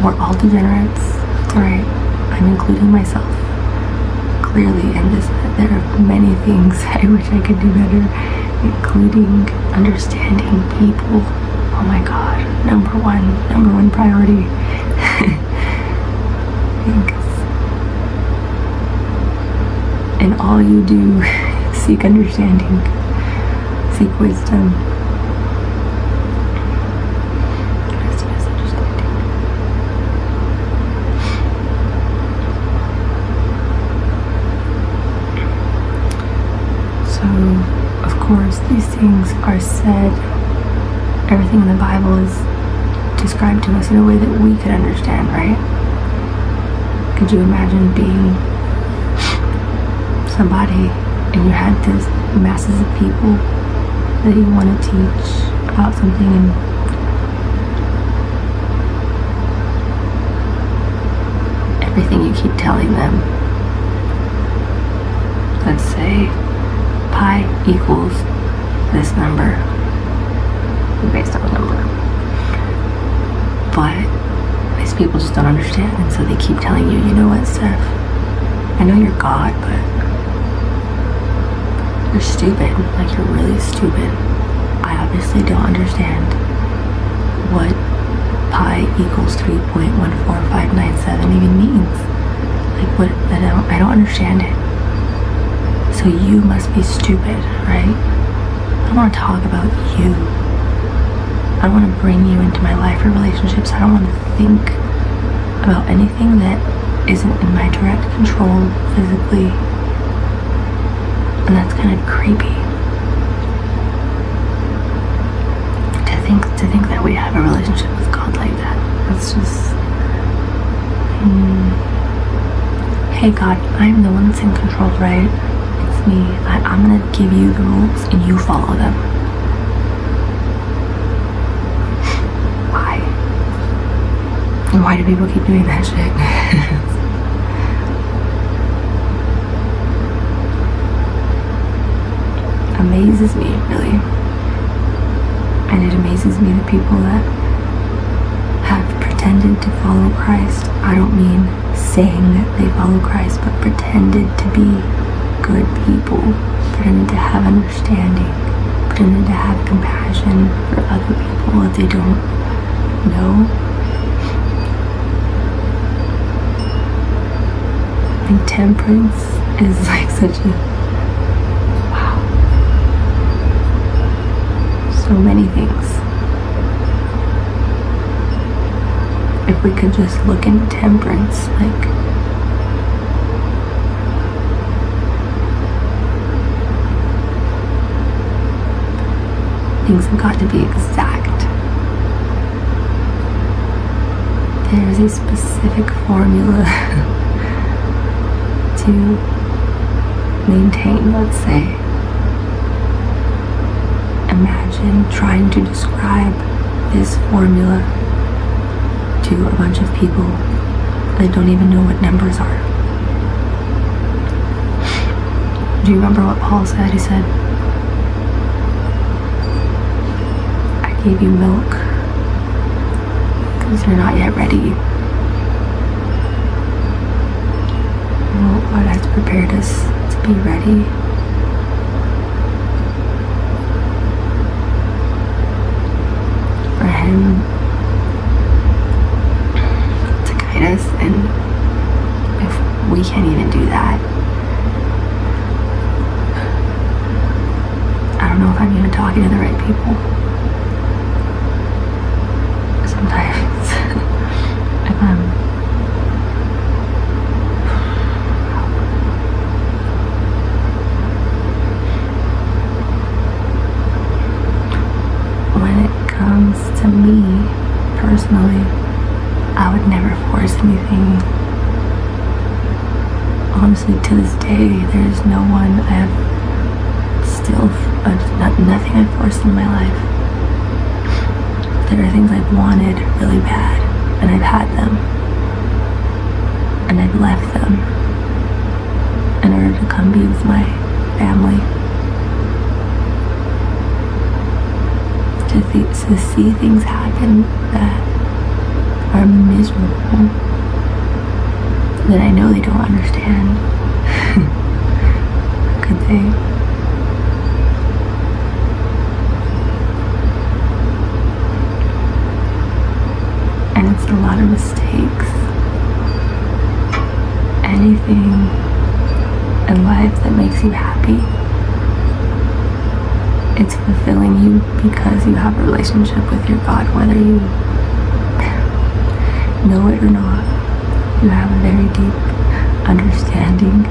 we're all degenerates. It's alright. I'm including myself clearly in this. There are many things I wish I could do better, including understanding people. Oh my god, number one priority. Thanks. In all you do, seek understanding, seek wisdom. Of course, these things are said, everything in the Bible is described to us in a way that we could understand, right? Could you imagine being somebody and you had this masses of people that you want to teach about something, and everything you keep telling them, let's say pi equals this number, based on a number, but these people just don't understand, and so they keep telling you, you know what, Steph, I know you're God, but you're stupid, like you're really stupid. I obviously don't understand what pi equals 3.14597 even means. Like what, I don't understand it. So you must be stupid, right? I don't want to talk about you. I don't want to bring you into my life or relationships. I don't want to think about anything that isn't in my direct control physically. And that's kind of creepy. To think that we have a relationship with God like that. That's just... Hey God, I'm the one that's in control, right? Me. I'm gonna give you the rules and you follow them. Why? And why do people keep doing that shit? Amazes me, really. And it amazes me the people that have pretended to follow Christ. I don't mean saying that they follow Christ, but pretended to be good people, pretending to have understanding, pretending to have compassion for other people that they don't know. And temperance is like such a wow. So many things. If we could just look into temperance, like things have got to be exact. There's a specific formula to maintain, let's say. Imagine trying to describe this formula to a bunch of people that don't even know what numbers are. Do you remember what Paul said? He said, gave you milk because you're not yet ready. Well, God has prepared us to be ready. For Him to guide us, and if we can't even do that, I don't know if I'm even talking to the right people. Sometimes if I'm when it comes to me personally, I would never force anything. Honestly, to this day, there's no one I have still nothing I've forced in my life. There are things I've wanted really bad, and I've had them, and I've left them in order to come be with my family. To see things happen that are miserable, then I know they don't understand. Could they? And it's a lot of mistakes. Anything in life that makes you happy, it's fulfilling you because you have a relationship with your God, whether you know it or not. You have a very deep understanding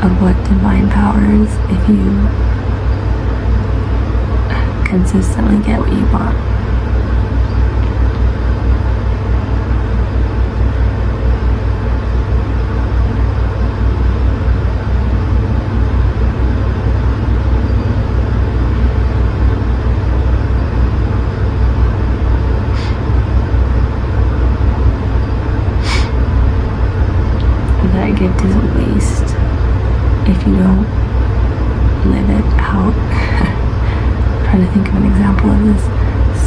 of what divine power is if you consistently get what you want. That gift is a waste if you don't live it out. I'm trying to think of an example of this.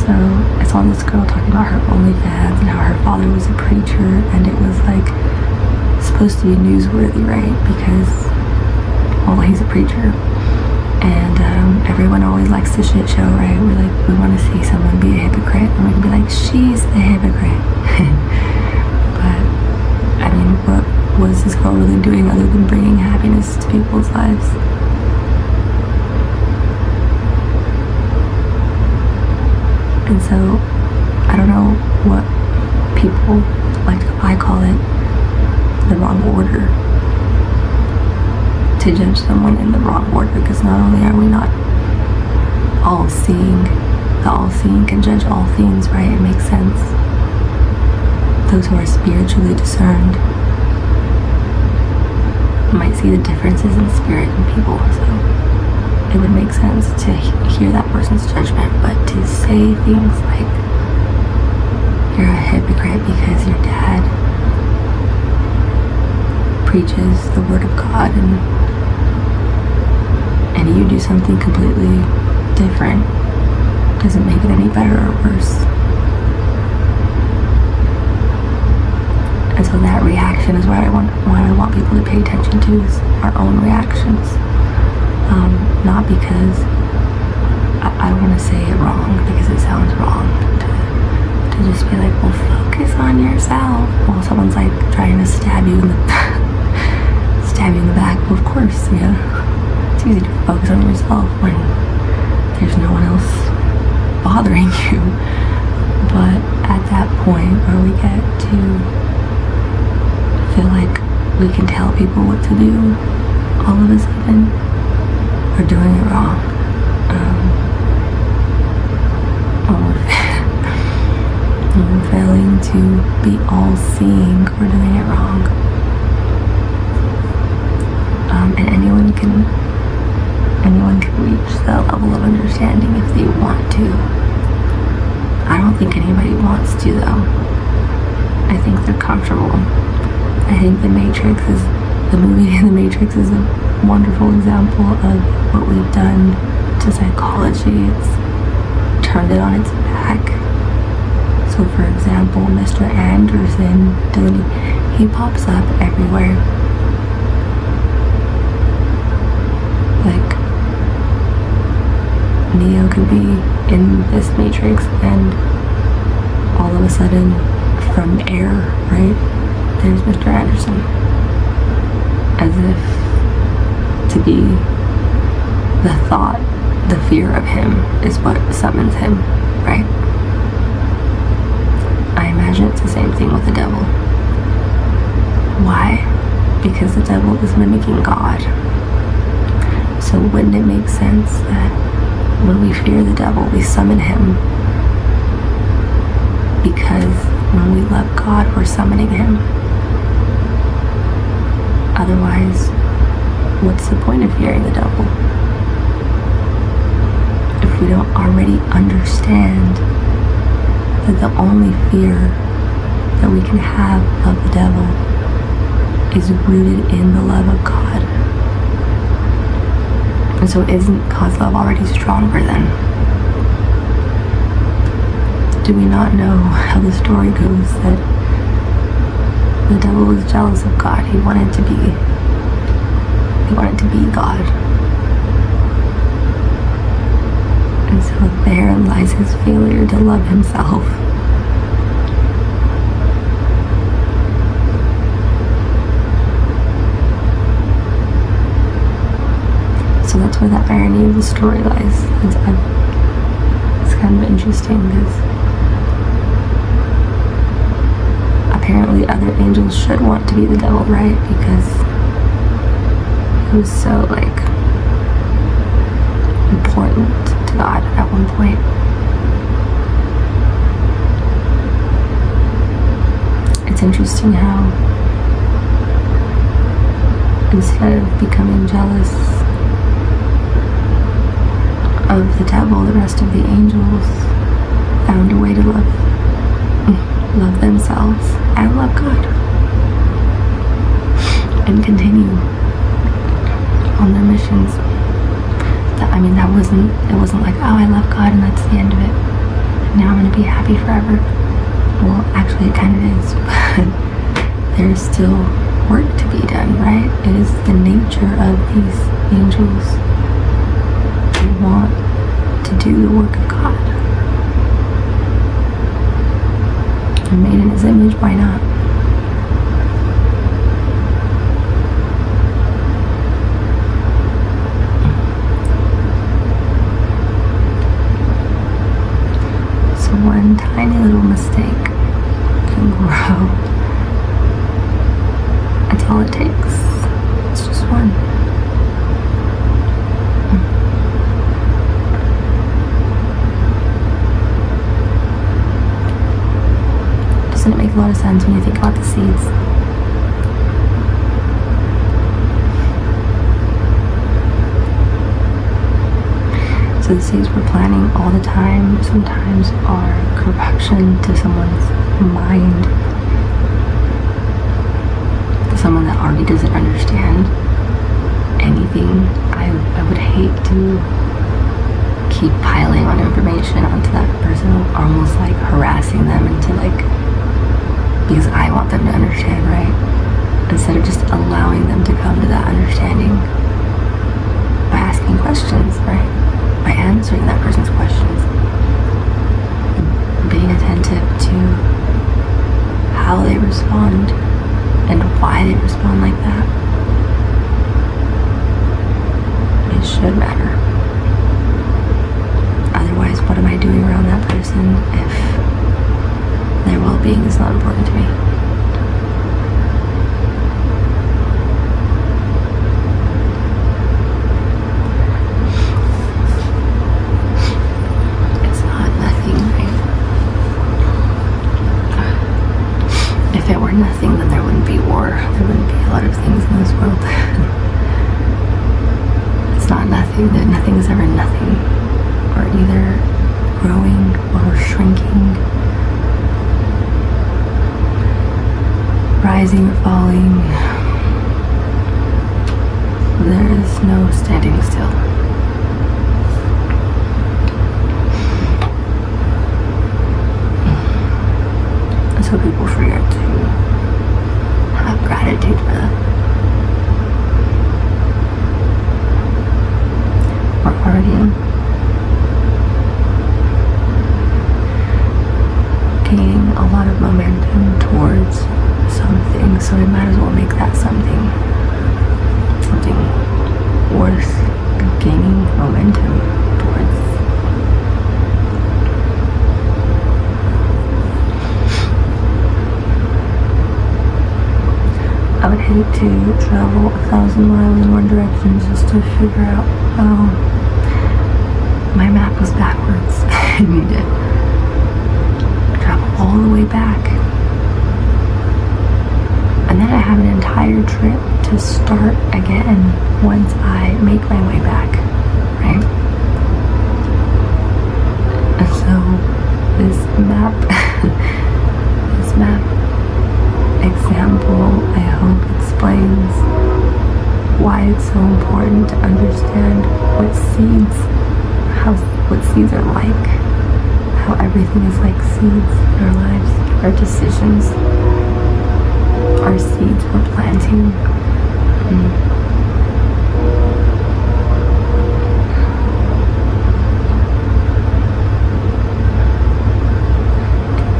So I saw this girl talking about her OnlyFans and how her father was a preacher, and it was like supposed to be newsworthy, right? Because, well, he's a preacher, and everyone always likes the shit show, right? We want to see someone be a hypocrite, and we can be like, she's the hypocrite. But I mean, what was this girl really doing other than bringing happiness to people's lives? And so, I don't know what people like, I call it the wrong order, to judge someone in the wrong order, because not only are we not all-seeing, the all-seeing can judge all things, right? It makes sense. Those who are spiritually discerned might see the differences in spirit in people, so it would make sense to hear that person's judgment. But to say things like, you're a hypocrite because your dad preaches the word of God and you do something completely different, doesn't make it any better or worse. And so that reaction is what I want people to pay attention to, is our own reactions. Not because I don't want to say it wrong, because it sounds wrong to just be like, well, focus on yourself while someone's like trying to stab you in the back. Well, of course, yeah. It's easy to focus on yourself when there's no one else bothering you. But at that point where we get to feel like we can tell people what to do, all of a sudden we're doing it wrong. When we're failing to be all-seeing, we're doing it wrong. And anyone can reach that level of understanding if they want to. I don't think anybody wants to, though. I think they're comfortable. I think the movie The Matrix is a wonderful example of what we've done to psychology. It's turned it on its back. So for example, Mr. Anderson, he pops up everywhere. Like, Neo could be in this Matrix and all of a sudden, from air, right, there's Mr. Anderson. As if to be the thought, the fear of him is what summons him, right? I imagine it's the same thing with the devil. Why? Because the devil is mimicking God. So wouldn't it make sense that when we fear the devil, we summon him? Because when we love God, we're summoning him. Otherwise, what's the point of fearing the devil? If we don't already understand that the only fear that we can have of the devil is rooted in the love of God. And so isn't God's love already stronger then? do we not know how the story goes that the devil was jealous of God? He wanted to be God. And so therein lies his failure to love himself. So that's where the irony of the story lies. It's kind of interesting because apparently other angels should want to be the devil, right? Because he was so important to God at one point. It's interesting how instead of becoming jealous of the devil, the rest of the angels found a way to love themselves and love God and continue on their missions. It wasn't like, oh, I love God and that's the end of it. Now I'm going to be happy forever. Well, actually it kind of is, but there's still work to be done, right? It is the nature of these angels. They want to do the work of God. They're made in his image, why not? One tiny little mistake can grow. That's all it takes. It's just one. Doesn't it make a lot of sense when you think about the seeds? So the seeds we're planting all the time sometimes are corruption to someone's mind, someone that already doesn't understand anything. I would hate to keep piling on information onto that person, almost like harassing them into because I want them to understand, right? Instead of just allowing them to come to that understanding by asking questions, right? By answering that person's questions, being attentive to how they respond and why they respond like that. It should matter. Otherwise, what am I doing around that person if their well-being is not important to me? Nothing, then there wouldn't be war. There wouldn't be a lot of things in this world. It's not nothing. That nothing is ever nothing. We're either growing or we're shrinking, rising or falling. There is no standing still. And so people forget to have gratitude for that. We're already gaining a lot of momentum towards something, so we might as well make that something worth gaining momentum towards. I would hate to travel 1,000 miles in one direction just to figure out, oh, my map was backwards. I need to travel all the way back. And then I have an entire trip to start again once I make my way back, right? And so this map example, I hope, explains why it's so important to understand what seeds are like, how everything is like seeds in our lives. Our decisions are seeds we're planting.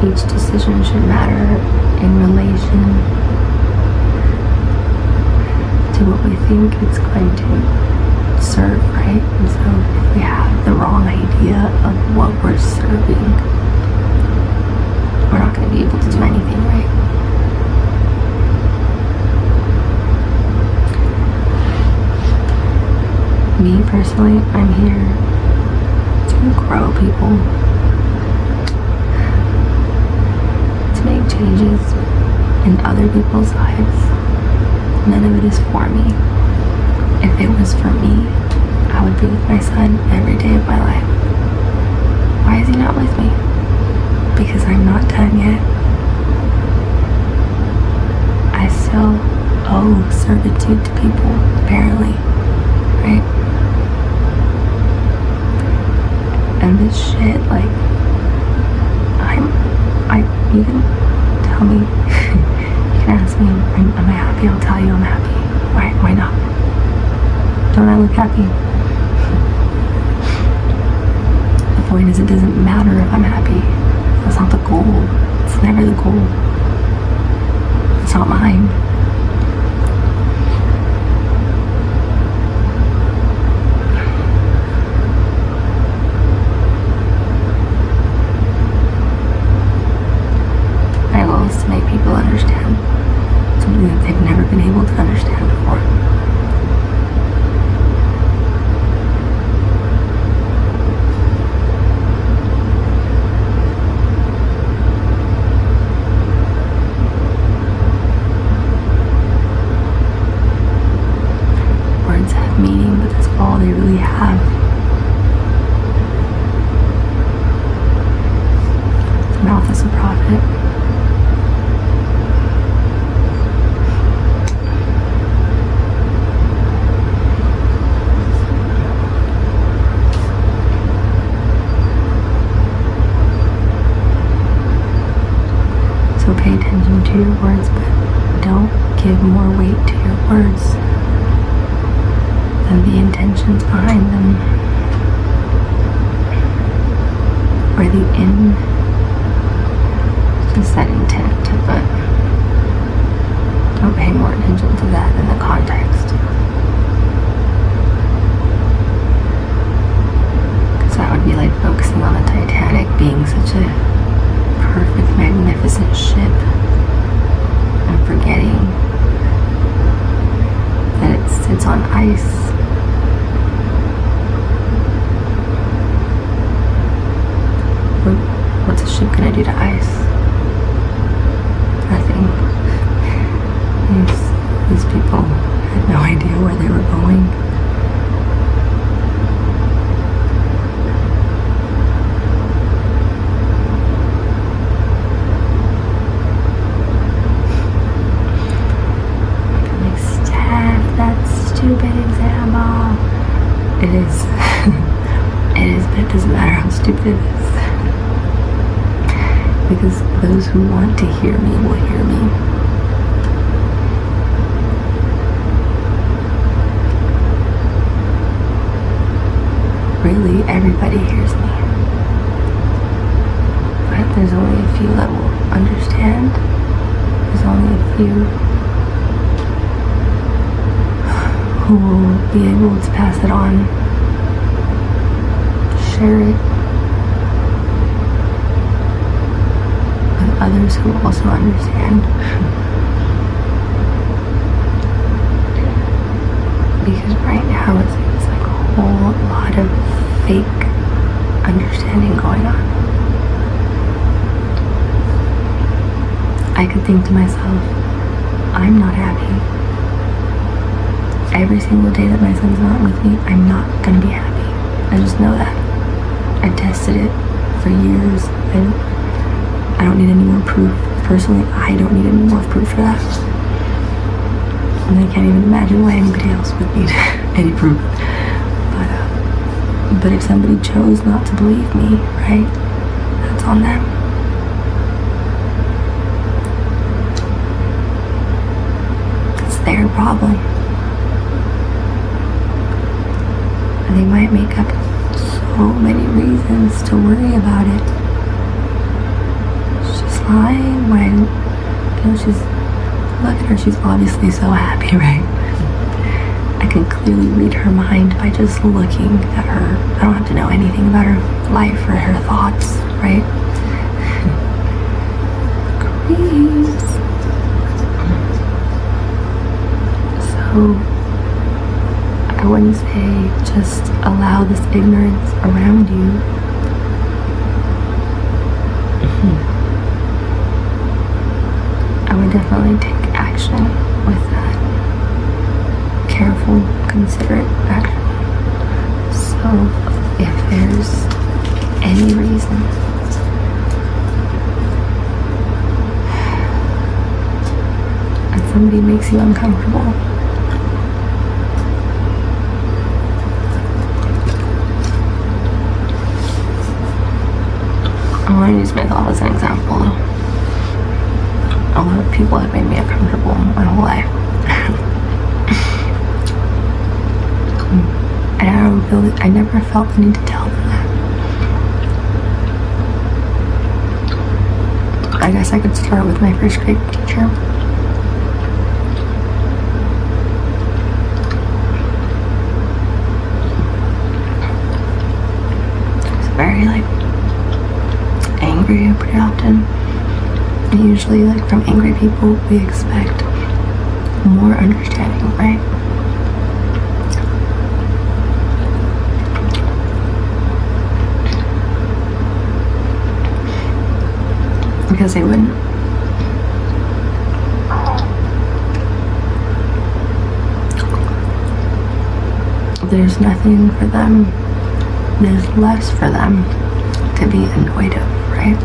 Each decision should matter in relation to what we think it's going to serve, right? And so if we have the wrong idea of what we're serving, we're not going to be able to do anything right. Me personally, I'm here to grow people, to make changes in other people's lives. None of it is for me. If it was for me, I would be with my son every day of my life. Why is he not with me? Because I'm not done yet. I still owe servitude to people, apparently, right? And this shit, like, you can tell me, you can ask me, am I happy? I'll tell you I'm happy. Why not? Don't I look happy? The point is, it doesn't matter if I'm happy. That's not the goal. It's never the goal. It's not mine. My goal is to make people understand something that they've never been able to understand before. Words have meaning, but that's all they really have. The mouth is a prophet. So pay attention to your words, but don't give more weight to your words than the intentions behind them, or the just that intent, but don't pay more attention to that than the context, because that would be like focusing on the Titanic being such a perfect, magnificent ship and forgetting that it sits on ice. What's a ship gonna do to ice? Nothing. These people had no idea where they were going. Stupid example. It is. It is, but it doesn't matter how stupid it is. Because those who want to hear me will hear me. Really, everybody hears me. But there's only a few that will understand. There's only a few who will be able to pass it on, share it with others who also understand. Because right now it's like a whole lot of fake understanding going on. I could think to myself, I'm not happy. Every single day that my son's not with me, I'm not gonna be happy. I just know that. I tested it for years, and I don't need any more proof. Personally, I don't need any more proof for that. And I can't even imagine why anybody else would need any proof. But if somebody chose not to believe me, right, on them. It's their problem. And they might make up so many reasons to worry about it. She's lying when, she's, look at her, she's obviously so happy, right? I can clearly read her mind by just looking at her. I don't have to know anything about her life or her thoughts, right? Creeps. So, I wouldn't say just allow this ignorance around you. I would definitely take action with that. Careful, considerate action. So, if there's any reason and somebody makes you uncomfortable, I want to use myself as an example. A lot of people have made me uncomfortable my whole life. And I never felt the need to tell them that. I guess I could start with my first grade teacher. It's very angry pretty often. And usually from angry people we expect more understanding, right? Because they wouldn't. There's nothing for them, there's less for them to be annoyed of, right?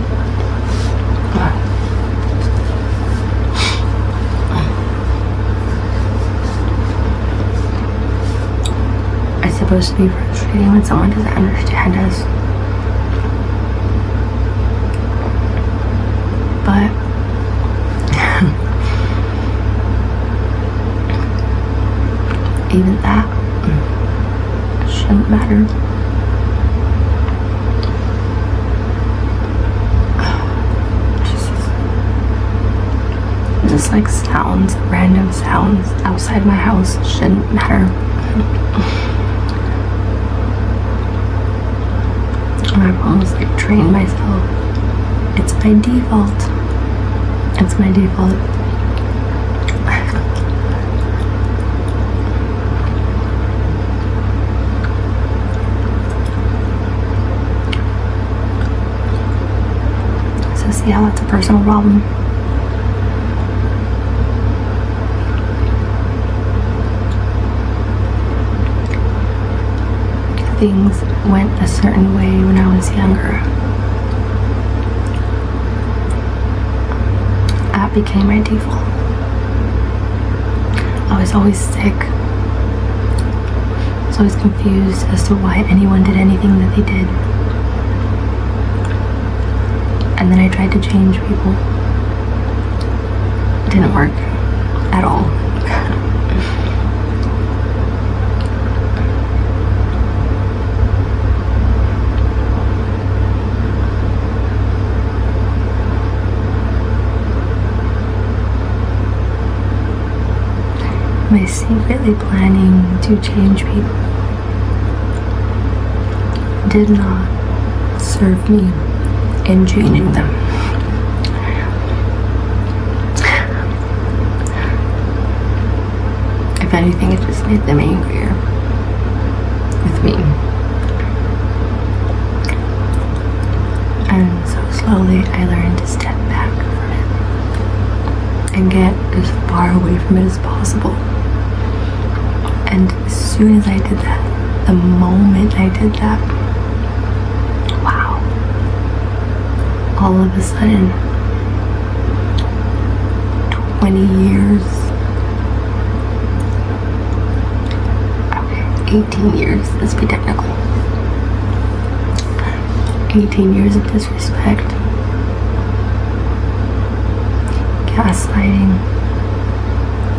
It's supposed to be frustrating when someone doesn't understand us. But even that shouldn't matter. Just sounds, random sounds outside my house shouldn't matter. I've almost trained myself. It's my default. It's my default. So see how that's a personal problem. Things went a certain way when I was younger. That became my default. I was always sick. I was always confused as to why anyone did anything that they did. And then I tried to change people. It didn't work at all. My secretly planning to change people did not serve me in changing them. If anything, it just made them angrier with me. And so slowly I learned to step back from it and get as far away from it as possible. And as soon as I did that, the moment I did that, wow, all of a sudden, 20 years, okay, 18 years, let's be technical. 18 years of disrespect, gaslighting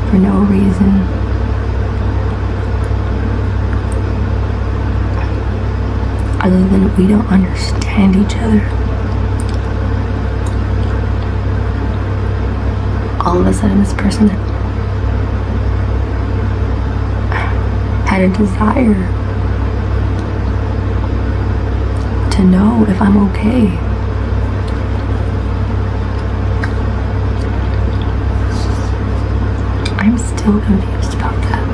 for no reason. Other than we don't understand each other. All of a sudden this person had a desire to know if I'm okay. I'm still confused about that.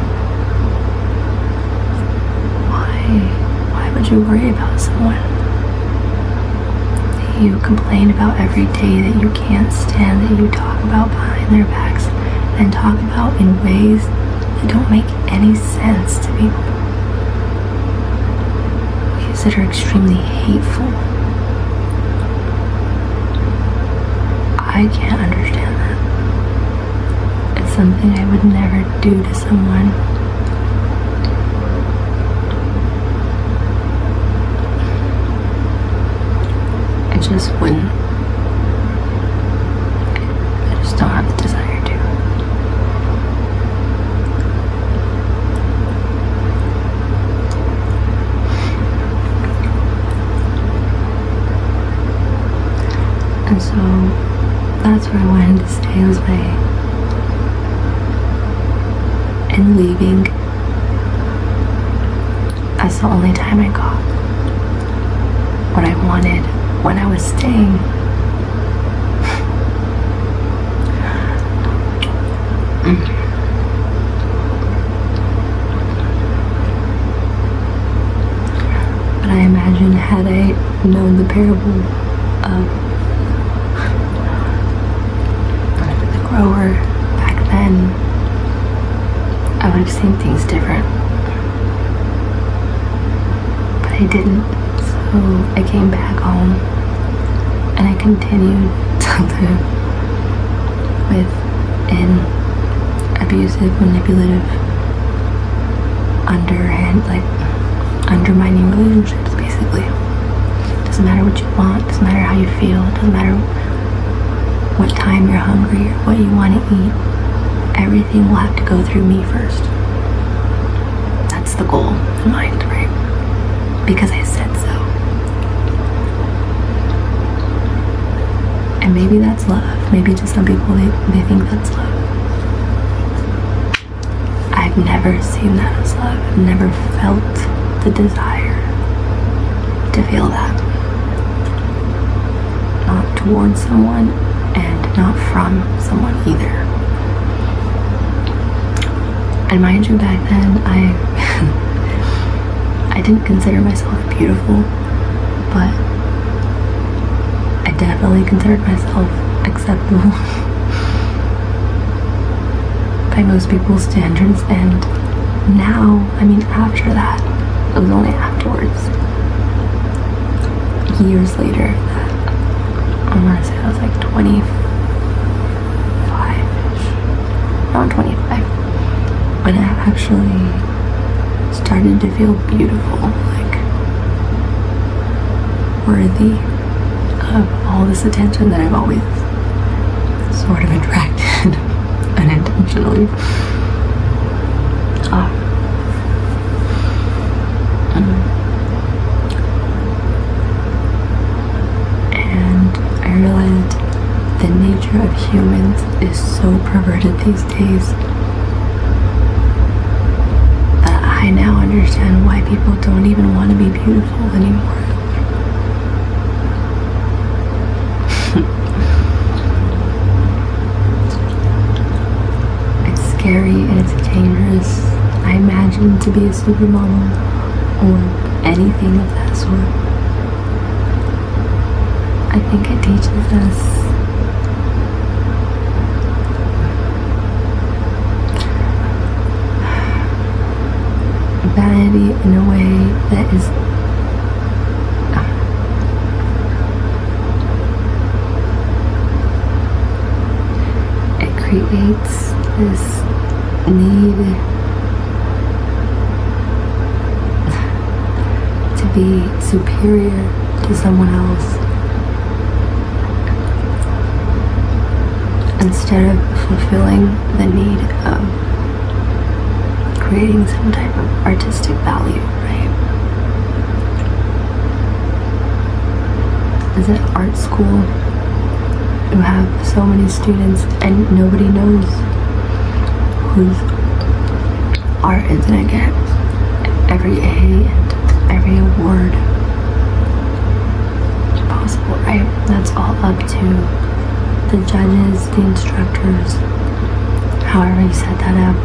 Why would you worry about someone that you complain about every day, that you can't stand, that you talk about behind their backs and talk about in ways that don't make any sense to people? Ways that are extremely hateful. I can't understand that. It's something I would never do to someone. I just wouldn't. I just don't have the desire to. And so that's where I wanted to stay, was and leaving. That's the only time I got what I wanted when I was staying. But I imagine, had I known the parable of the grower back then, I would have seen things different. But I didn't. So I came back home and I continued to live with an abusive, manipulative, undermining relationships, basically. Doesn't matter what you want, doesn't matter how you feel, doesn't matter what time you're hungry or what you want to eat. Everything will have to go through me first. That's the goal in mind, right? Because I said so. And maybe that's love. Maybe to some people they think that's love. I've never seen that as love. I've never felt the desire to feel that. Not towards someone and not from someone either. And mind you, back then I didn't consider myself beautiful, but I definitely considered myself acceptable by most people's standards. And now, after that, it was only afterwards, years later, that I want to say I was like 25-ish, around 25, when I actually started to feel beautiful, like worthy of all this attention that I've always sort of attracted unintentionally. And I realized the nature of humans is so perverted these days that I now understand why people don't even want to be beautiful anymore. It's scary and it's dangerous. I imagine to be a supermodel or anything of that sort. I think it teaches us vanity in a way that is it creates this need to be superior to someone else instead of fulfilling the need of creating some type of artistic value, right? As an art school, you have so many students and nobody knows whose art is gonna get every A and every award possible, right? That's all up to the judges, the instructors, however you set that up.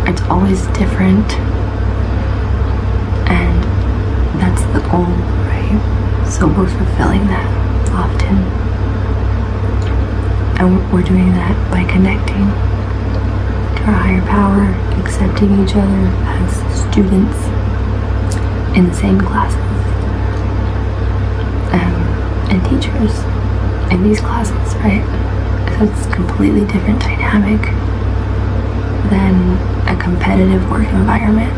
It's always different, and that's the goal, right? So we're fulfilling that often, and we're doing that by connecting to our higher power, accepting each other as students in the same classes, and teachers in these classes, right? So it's a completely different dynamic than a competitive work environment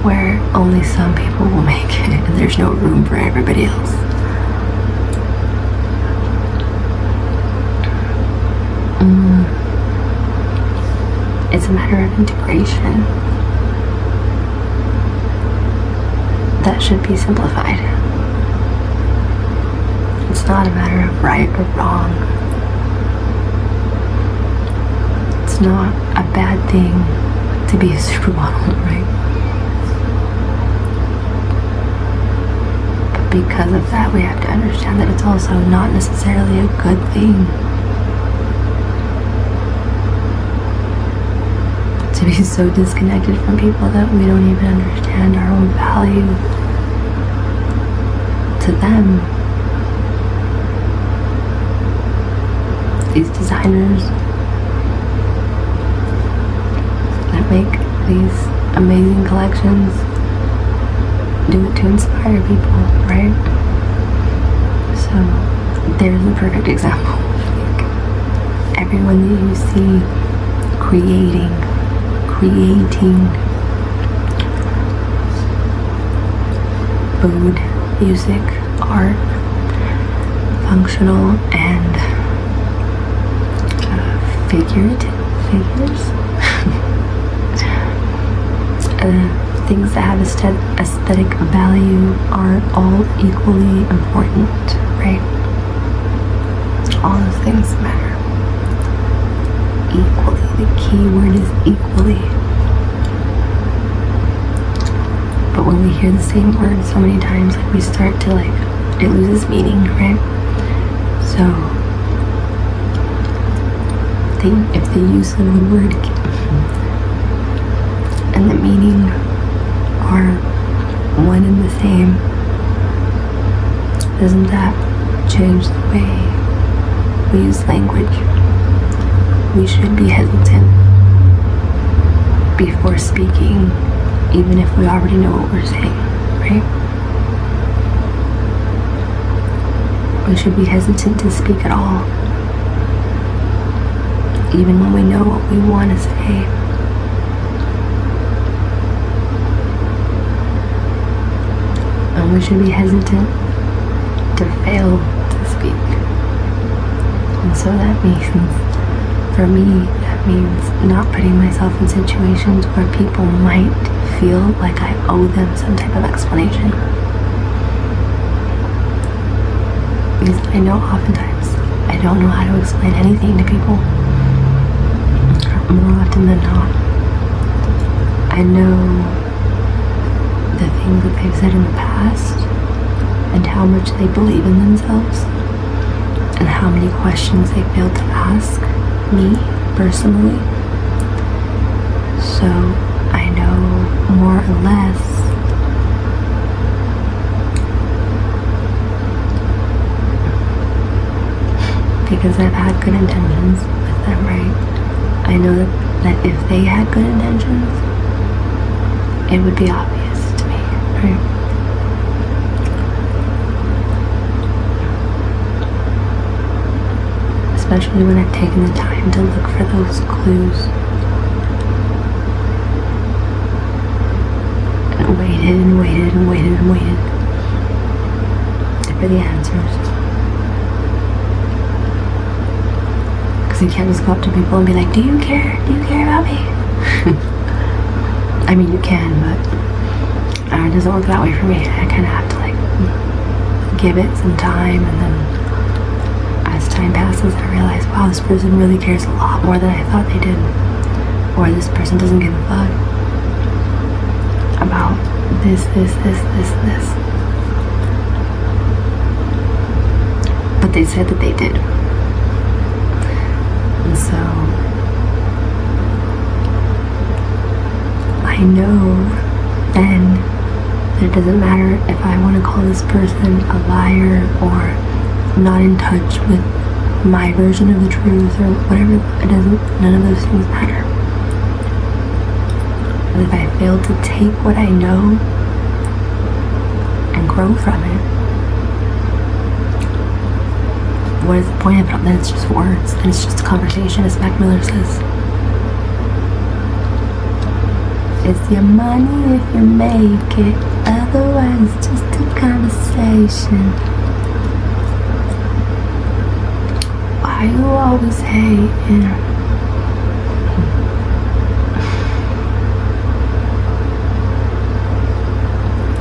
where only some people will make it and there's no room for everybody else. It's a matter of integration that should be simplified. It's not a matter of right or wrong. It's not a bad thing to be a supermodel, right? But because of that, we have to understand that it's also not necessarily a good thing to be so disconnected from people that we don't even understand our own value to them. These designers that make these amazing collections do it to inspire people, right? So there's a perfect example. Like everyone that you see creating food, music, art, functional and figures things that have aesthetic value are all equally important, right? All those things matter equally. The key word is equally. But when we hear the same word so many times, like we start to it loses meaning, right? So if the use of the word and the meaning are one and the same, doesn't that change the way we use language? We should be hesitant before speaking, even if we already know what we're saying, right? We should be hesitant to speak at all, even when we know what we want to say. And we should be hesitant to fail to speak. And so that means, for me, that means not putting myself in situations where people might feel like I owe them some type of explanation. Because I know oftentimes I don't know how to explain anything to people. More often than not, I know the things that they've said in the past and how much they believe in themselves and how many questions they failed to ask me personally. So I know more or less because I've had good intentions with them, right? I know that if they had good intentions, it would be obvious to me, right? Especially when I've taken the time to look for those clues and waited waited and waited and waited and waited for the answers. Because you can't just go up to people and be like, do you care? Do you care about me? I mean, you can, but it doesn't work that way for me. I kind of have to like give it some time, and then as time passes, I realize, wow, this person really cares a lot more than I thought they did. Or this person doesn't give a fuck about this. But they said that they did. And so I know then that it doesn't matter if I want to call this person a liar or not in touch with my version of the truth or whatever. It doesn't, none of those things matter. But if I fail to take what I know and grow from it, what is the point of it? Then it's just words. Then it's just a conversation, as Mac Miller says. It's your money if you make it. Otherwise, it's just a conversation. Why you always hating?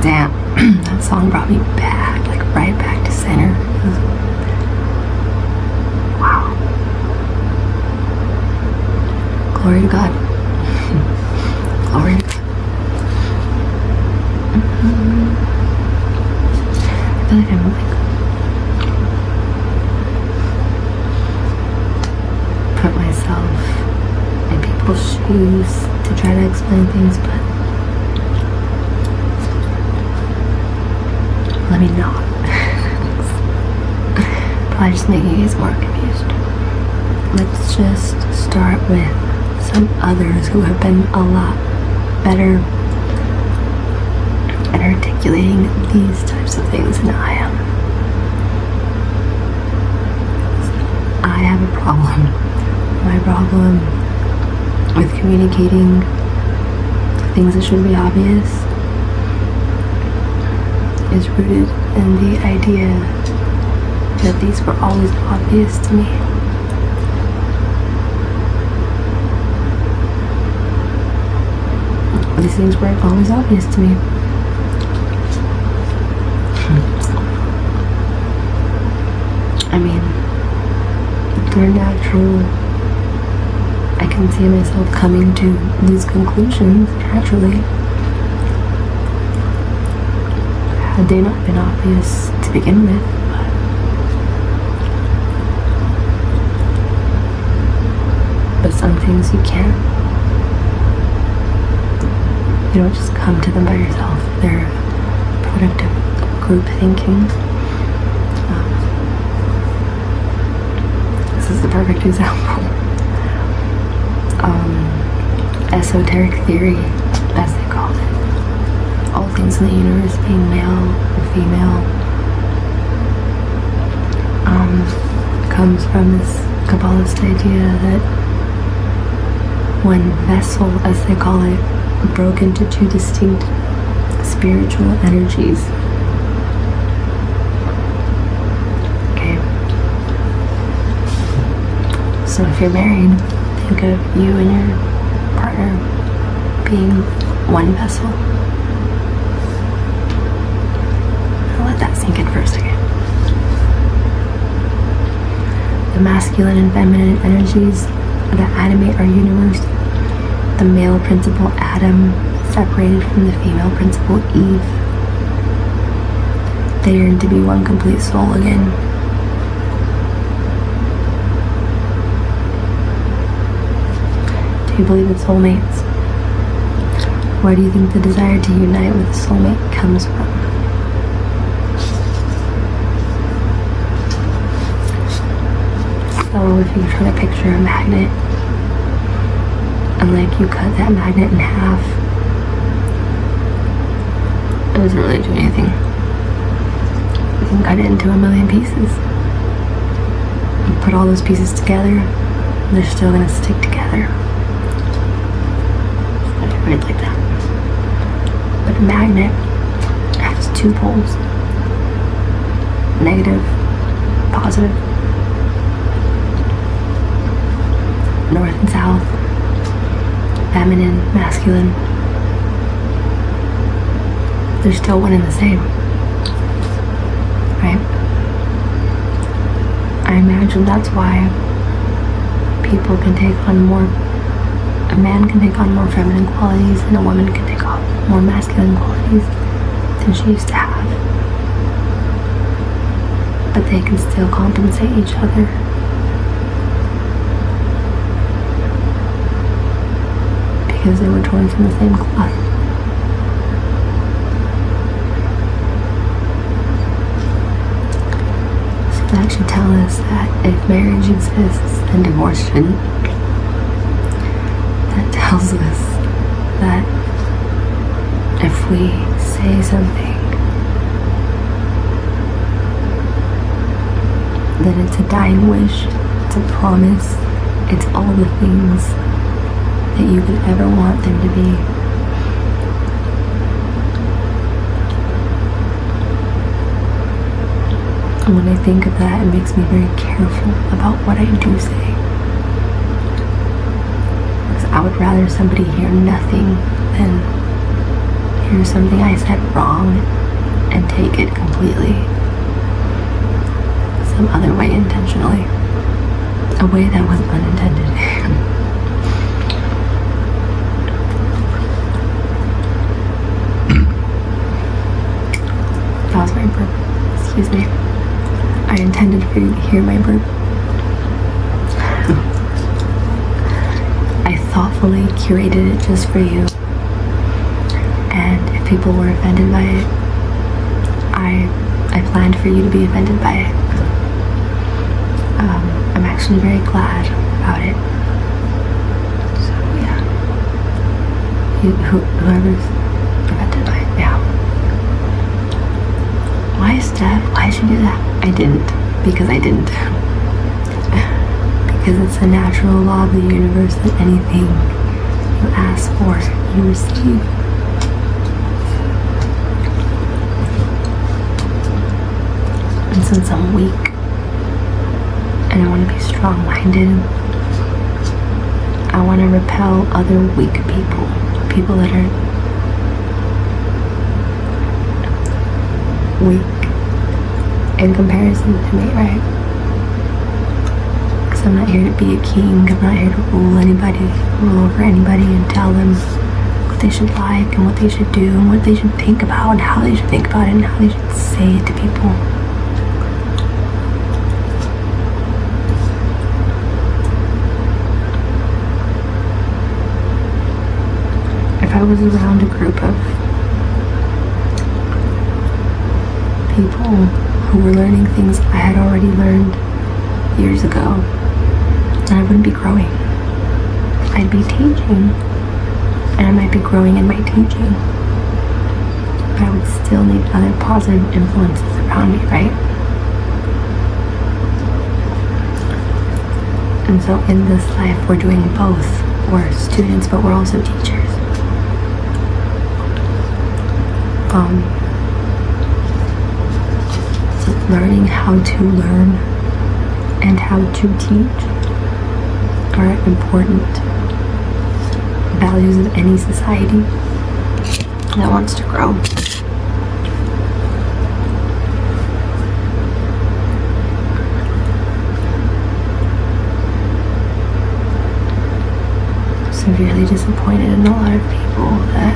Damn, that song brought me back, like right back to center. Wow. Glory to God. Glory to God. I feel like I'm like put myself in people's shoes to try to explain things, but let me not. Probably just making you guys more confused. Let's just start with some others who have been a lot better at articulating these types of things than I am. I have a problem. My problem with communicating things that should be obvious is rooted in the idea that these were always obvious to me. These things weren't always obvious to me. I mean, they're natural. I can see myself coming to these conclusions naturally. Had they not been obvious to begin with, but some things you can't. You don't just come to them by yourself. They're a product of group thinking. This is the perfect example. Esoteric Theory, as they call it. All things in the universe being male or female comes from this Kabbalist idea that one vessel, as they call it, broke into two distinct spiritual energies. Okay. So if you're married, think of you and your partner being one vessel. I'll let that sink in for a second. The masculine and feminine energies that animate our universe. The male principle Adam separated from the female principle Eve. They yearn to be one complete soul again. Do you believe in soulmates? Where do you think the desire to unite with a soulmate comes from? So if you try to picture a magnet, and like you cut that magnet in half, it doesn't really do anything. You can cut it into a million pieces. You put all those pieces together, they're still gonna stick together. It's weird like that. But a magnet. It has two poles. Negative, positive. North and south. Feminine, masculine. They're still one and the same. Right? I imagine that's why people can take on more, a man can take on more feminine qualities and a woman can take on more masculine qualities than she used to have. But they can still compensate each other. Because they were torn from the same cloth. So that should tell us that if marriage exists, then divorce shouldn't. That tells us that if we say something, then it's a dying wish, it's a promise, it's all the things that you could ever want them to be. And when I think of that, it makes me very careful about what I do say. Because I would rather somebody hear nothing than hear something I said wrong and take it completely some other way intentionally. A way that was unintended. That was my burp. Excuse me. I intended for you to hear my burp. I thoughtfully curated it just for you. And if people were offended by it, I planned for you to be offended by it. I'm actually very glad about it. So yeah. Whoever's offended by it, yeah. Why, Steph? Why did you do that? I didn't. Because I didn't. Because it's a natural law of the universe that anything you ask for, you receive. And since I'm weak, and I want to be strong-minded, I want to repel other weak people. People that are weak in comparison to me, right? Because I'm not here to be a king. I'm not here to rule over anybody and tell them what they should like and what they should do and what they should think about and how they should think about it and how they should say it to people. If I was around a group of people who were learning things I had already learned years ago, then I wouldn't be growing. I'd be teaching, and I might be growing in my teaching, but I would still need other positive influences around me, right? And so in this life, we're doing both. We're students, but we're also teachers. So learning how to learn and how to teach are important values of any society that wants to grow. Severely disappointed in a lot of people that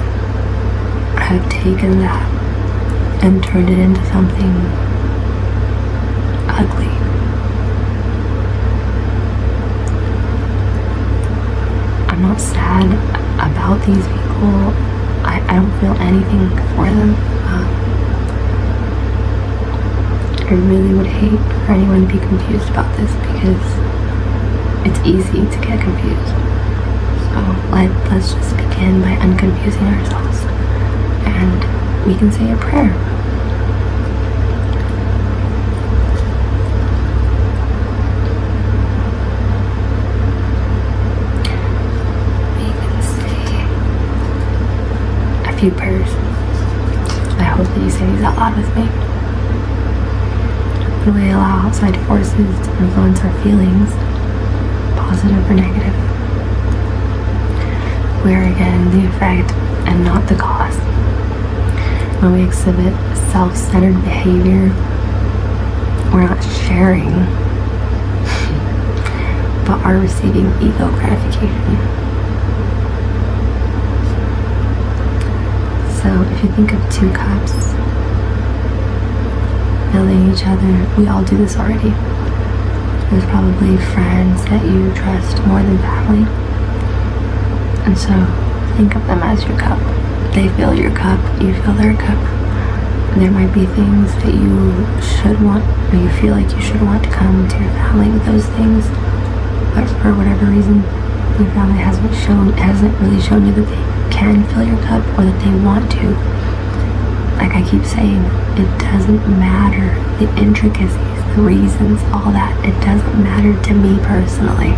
have taken that and turned it into something ugly. I'm not sad about these people. I don't feel anything for them. I really would hate for anyone to be confused about this because it's easy to get confused. So let's just begin by unconfusing ourselves. And we can say a prayer. We can say a few prayers. hope that you say these out loud with me. When we allow outside forces to influence our feelings, positive or negative, we are again the effect and not the cause. When we exhibit self-centered behavior, we're not sharing, but are receiving ego gratification. So if you think of two cups filling each other, we all do this already. There's probably friends that you trust more than family. And so think of them as your cup. They fill your cup, you fill their cup. There might be things that you should want, or you feel like you should want to come to your family with those things, but for whatever reason, your family hasn't really shown you that they can fill your cup or that they want to. Like I keep saying, it doesn't matter the intricacies, the reasons, all that. It doesn't matter to me personally.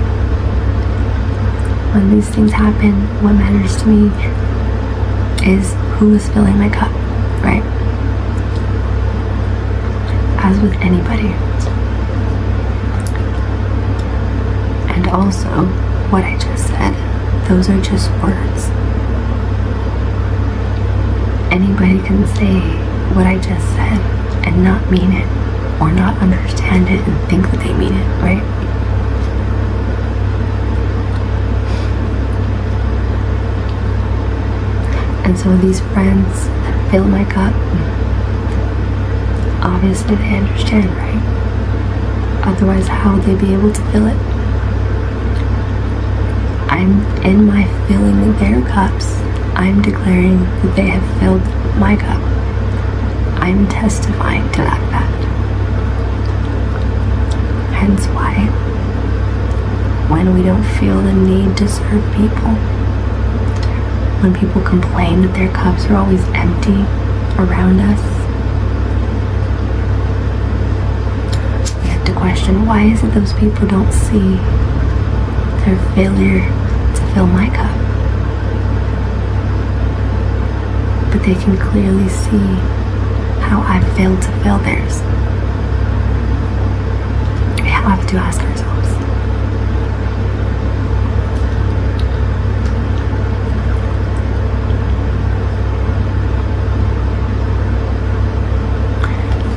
When these things happen, what matters to me is who is filling my cup, right? As with anybody. And also, what I just said, those are just words. Anybody can say what I just said and not mean it, or not understand it and think that they mean it, right? And so these friends that fill my cup, obviously they understand, right? Otherwise, how would they be able to fill it? I'm in my filling their cups. I'm declaring that they have filled my cup. I'm testifying to that fact. Hence why, when we don't feel the need to serve people, when people complain that their cups are always empty around us, we have to question, why is it those people don't see their failure to fill my cup? But they can clearly see how I failed to fill theirs. We have to ask ourselves.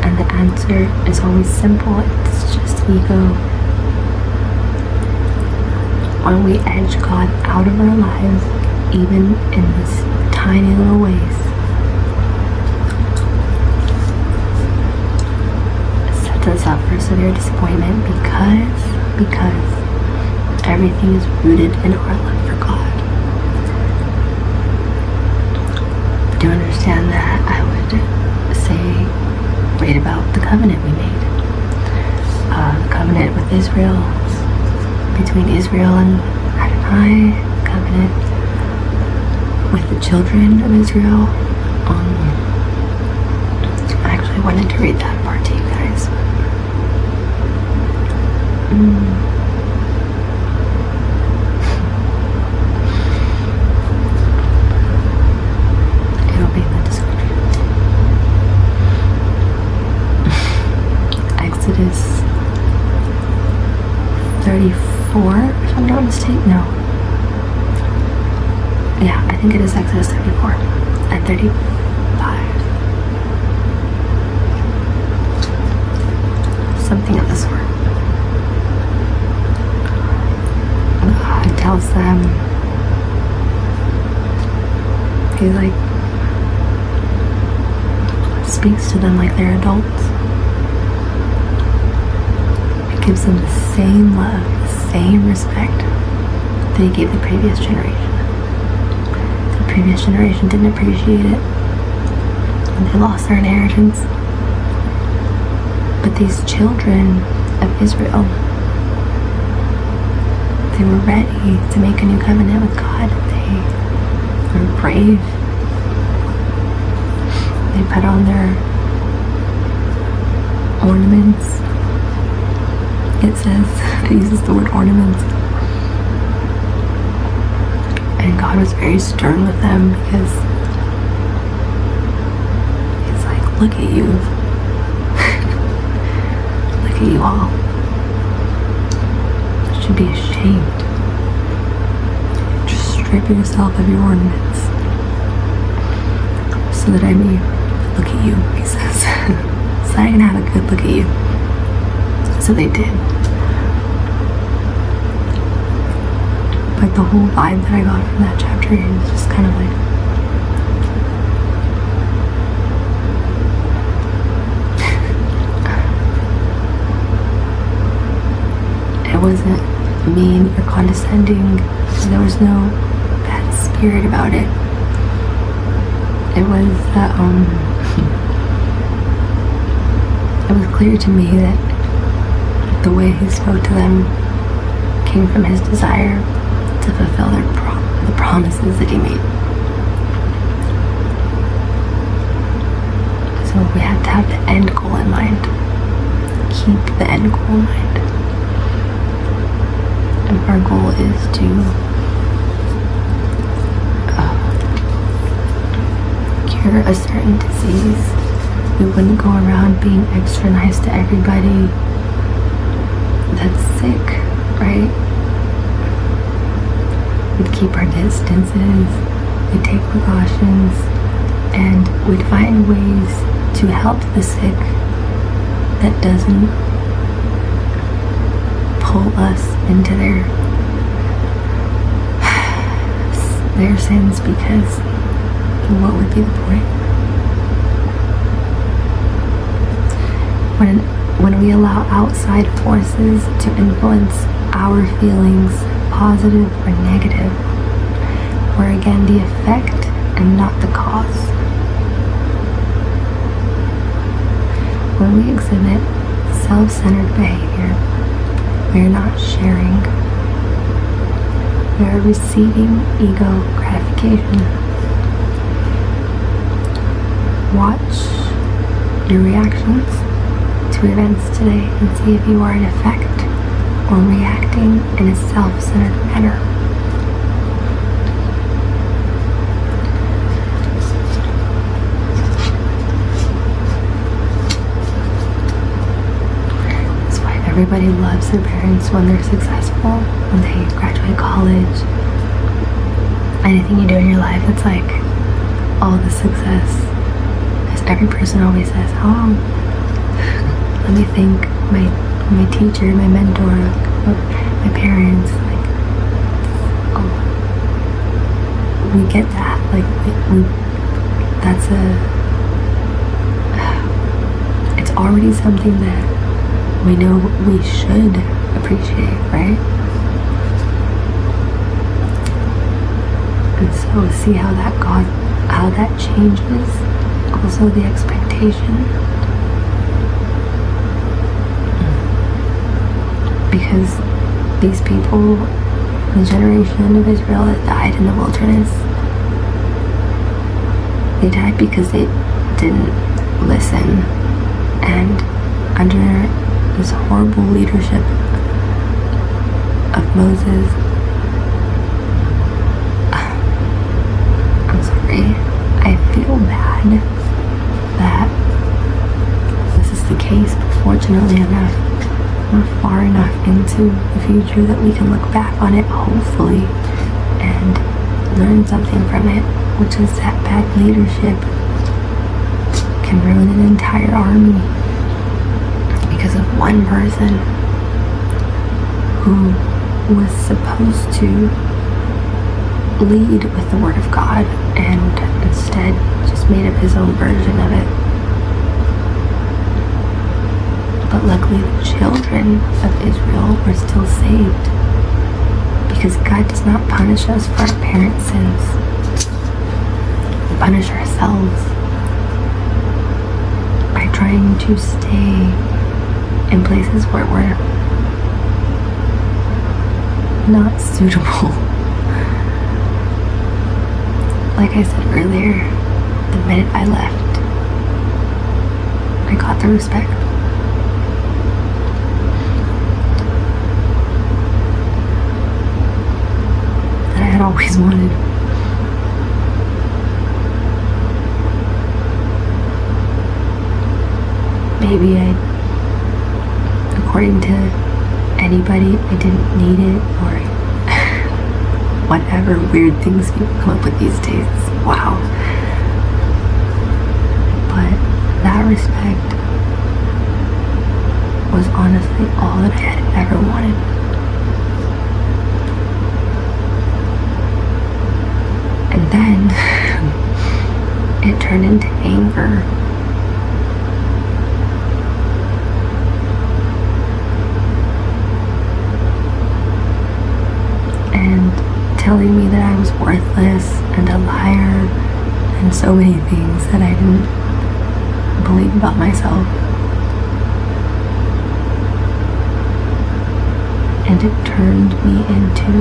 And the answer is always simple. It's just ego. When we edge God out of our lives, even in these tiny little ways, us up for severe disappointment because everything is rooted in our love for God. But to understand that, I would say read about the covenant we made. The covenant with Israel, between Israel and Adonai, the covenant with the children of Israel. I actually wanted to read that part to you guys. It'll be in the description. Exodus 34, if I'm not mistaken. No. Yeah, I think it is Exodus 34 and 35. Something of the sort. God tells them, he speaks to them like they're adults. He gives them the same love, the same respect that he gave the previous generation. The previous generation didn't appreciate it, and they lost their inheritance. But these children of Israel, they were ready to make a new covenant with God. They were brave. They put on their ornaments. It says, it uses the word ornaments. And God was very stern with them because Look at you. Look at you all. You should be ashamed. Just strip yourself of your ornaments so that I may look at you, he says. So I can have a good look at you. So they did. But the whole vibe that I got from that chapter is just kind of like, it wasn't mean or condescending. There was no bad spirit about it. It was that it was clear to me that the way he spoke to them came from his desire to fulfill the promises that he made. So we have to have the end goal in mind. Keep the end goal in mind. And our goal is to cure a certain disease. We wouldn't go around being extra nice to everybody that's sick, right? We'd keep our distances, we'd take precautions, and we'd find ways to help the sick that doesn't pull us into their sins, because what would be the point? When we allow outside forces to influence our feelings, positive or negative, we're again the effect and not the cause. When we exhibit self-centered behavior, we are not sharing. We are receiving ego gratification. Watch your reactions to events today and see if you are in effect or reacting in a self-centered manner. That's why everybody loves their parents when they're successful, when they graduate college. Anything you do in your life, it's like all the success. Because every person always says, oh, let me thank my teacher, my mentor, my parents. Like, oh, we get that. Like, that's it's already something that we know we should appreciate, right? And so see how that changes. Also the expectation. Because these people, the generation of Israel that died in the wilderness, they died because they didn't listen. And under this horrible leadership of Moses, I'm sorry, I feel bad that this is the case, but fortunately enough, we're far enough into the future that we can look back on it, hopefully, and learn something from it, which is that bad leadership can ruin an entire army because of one person who was supposed to lead with the Word of God and instead just made up his own version of it. But luckily the children of Israel were still saved, because God does not punish us for our parents' sins. We punish ourselves by trying to stay in places where we're not suitable. Like I said earlier, the minute I left, I got the respect. Had always wanted. maybe according to anybody, I didn't need it, or whatever weird things people come up with these days. Wow. But that respect was honestly all that I had ever wanted. And then it turned into anger. And telling me that I was worthless and a liar and so many things that I didn't believe about myself. And it turned me into,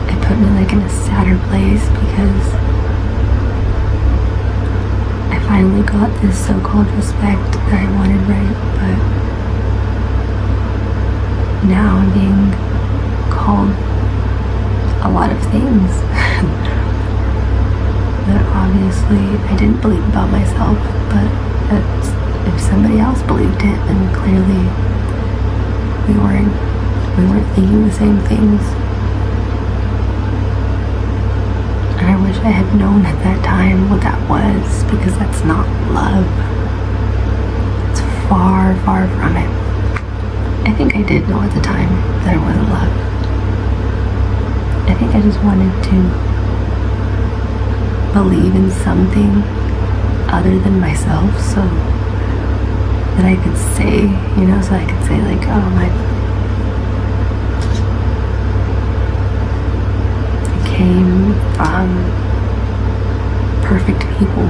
it put me like in a sadder place, because I finally got this so-called respect that I wanted, right? But now I'm being called a lot of things that obviously I didn't believe about myself, but if somebody else believed it, then clearly we weren't thinking the same things. And I wish I had known at that time what that was, because that's not love. It's far, far from it. I think I did know at the time that it wasn't love. I think I just wanted to believe in something other than myself, so that I could say, so I could say like, oh, I came from perfect people.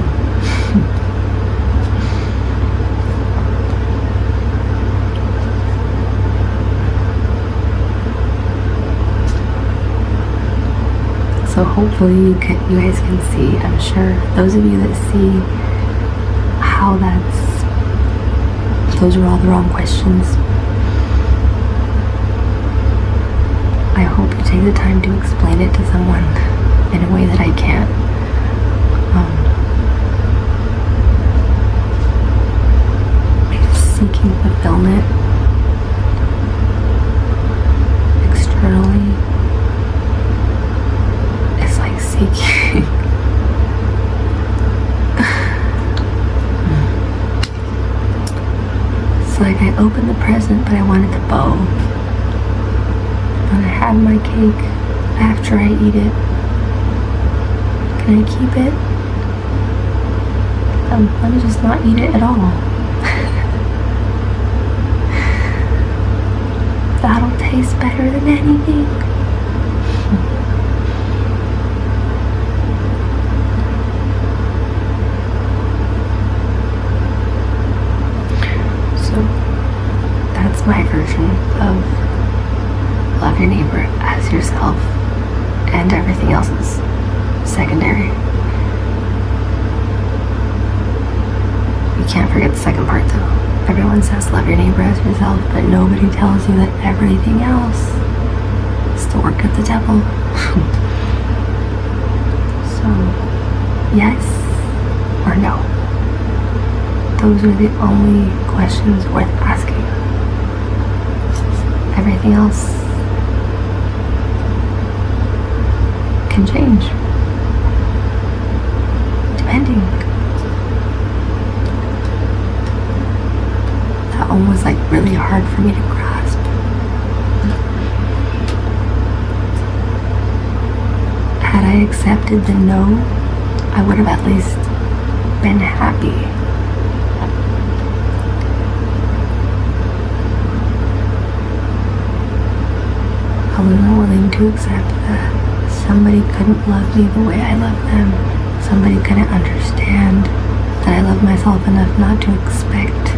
So hopefully you guys can see, I'm sure, those of you that see how those are all the wrong questions. I hope you take the time to explain it to someone in a way that I can't. Seeking fulfillment externally is like seeking it's like I opened the present, but I wanted the bow. And I have my cake after I eat it. Can I keep it? Let me just not eat it at all. That'll taste better than anything. So that's my version of love your neighbor as yourself, and everything else is secondary. You can't forget the second part though. Everyone says love your neighbor as yourself, but nobody tells you that everything else is the work of the devil. So, yes or no? Those are the only questions worth asking. Everything else can change, depending. That one was like really hard for me to grasp. Had I accepted the no, I would have at least been happy. I wasn't willing to accept that somebody couldn't love me the way I love them. Somebody couldn't understand that I love myself enough not to expect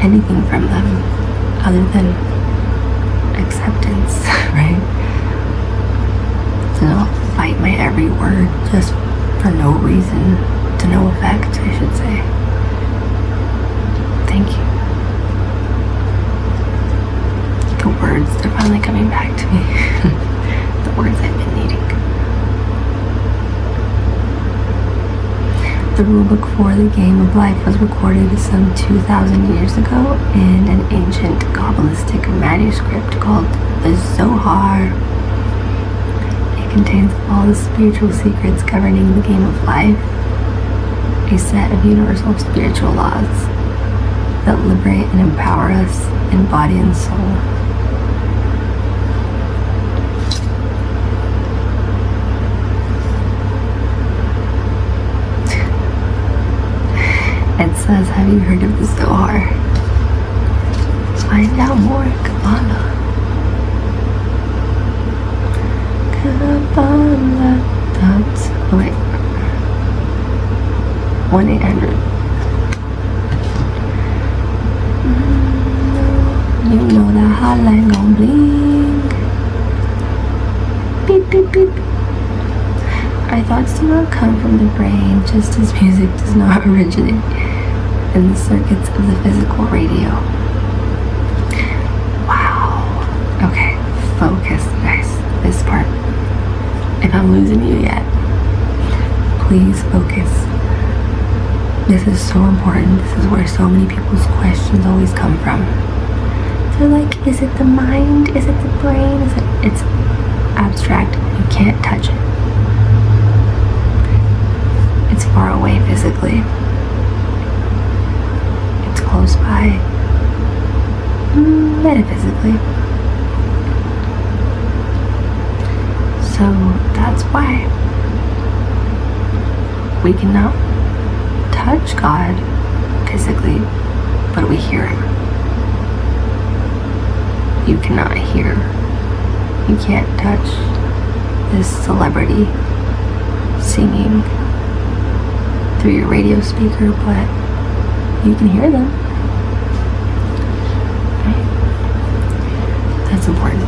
anything from them other than acceptance, right? So I'll fight my every word just for no reason, to no effect, I should say. Thank you. The words, they're finally coming back to me. The words I've been needing. The rulebook for the game of life was recorded some 2,000 years ago in an ancient Kabbalistic manuscript called the Zohar. It contains all the spiritual secrets governing the game of life, a set of universal spiritual laws that liberate and empower us in body and soul. It says, have you heard of the Zohar? Find out more at Kabbalah. Kabbalah. Oh wait. 1-800. You know that hotline gon' blink. Beep, beep, beep. Our thoughts do not come from the brain, just as music does not originate in the circuits of the physical radio. Wow. Okay, focus, guys. This part. If I'm losing you yet, please focus. This is so important. This is where so many people's questions always come from. They're like, is it the mind? Is it the brain? It's abstract. You can't touch it. It's far away physically. It's close by metaphysically. So that's why we cannot touch God physically, but we hear him. You cannot hear. You can't touch this celebrity singing through your radio speaker, but you can hear them. Right? That's important.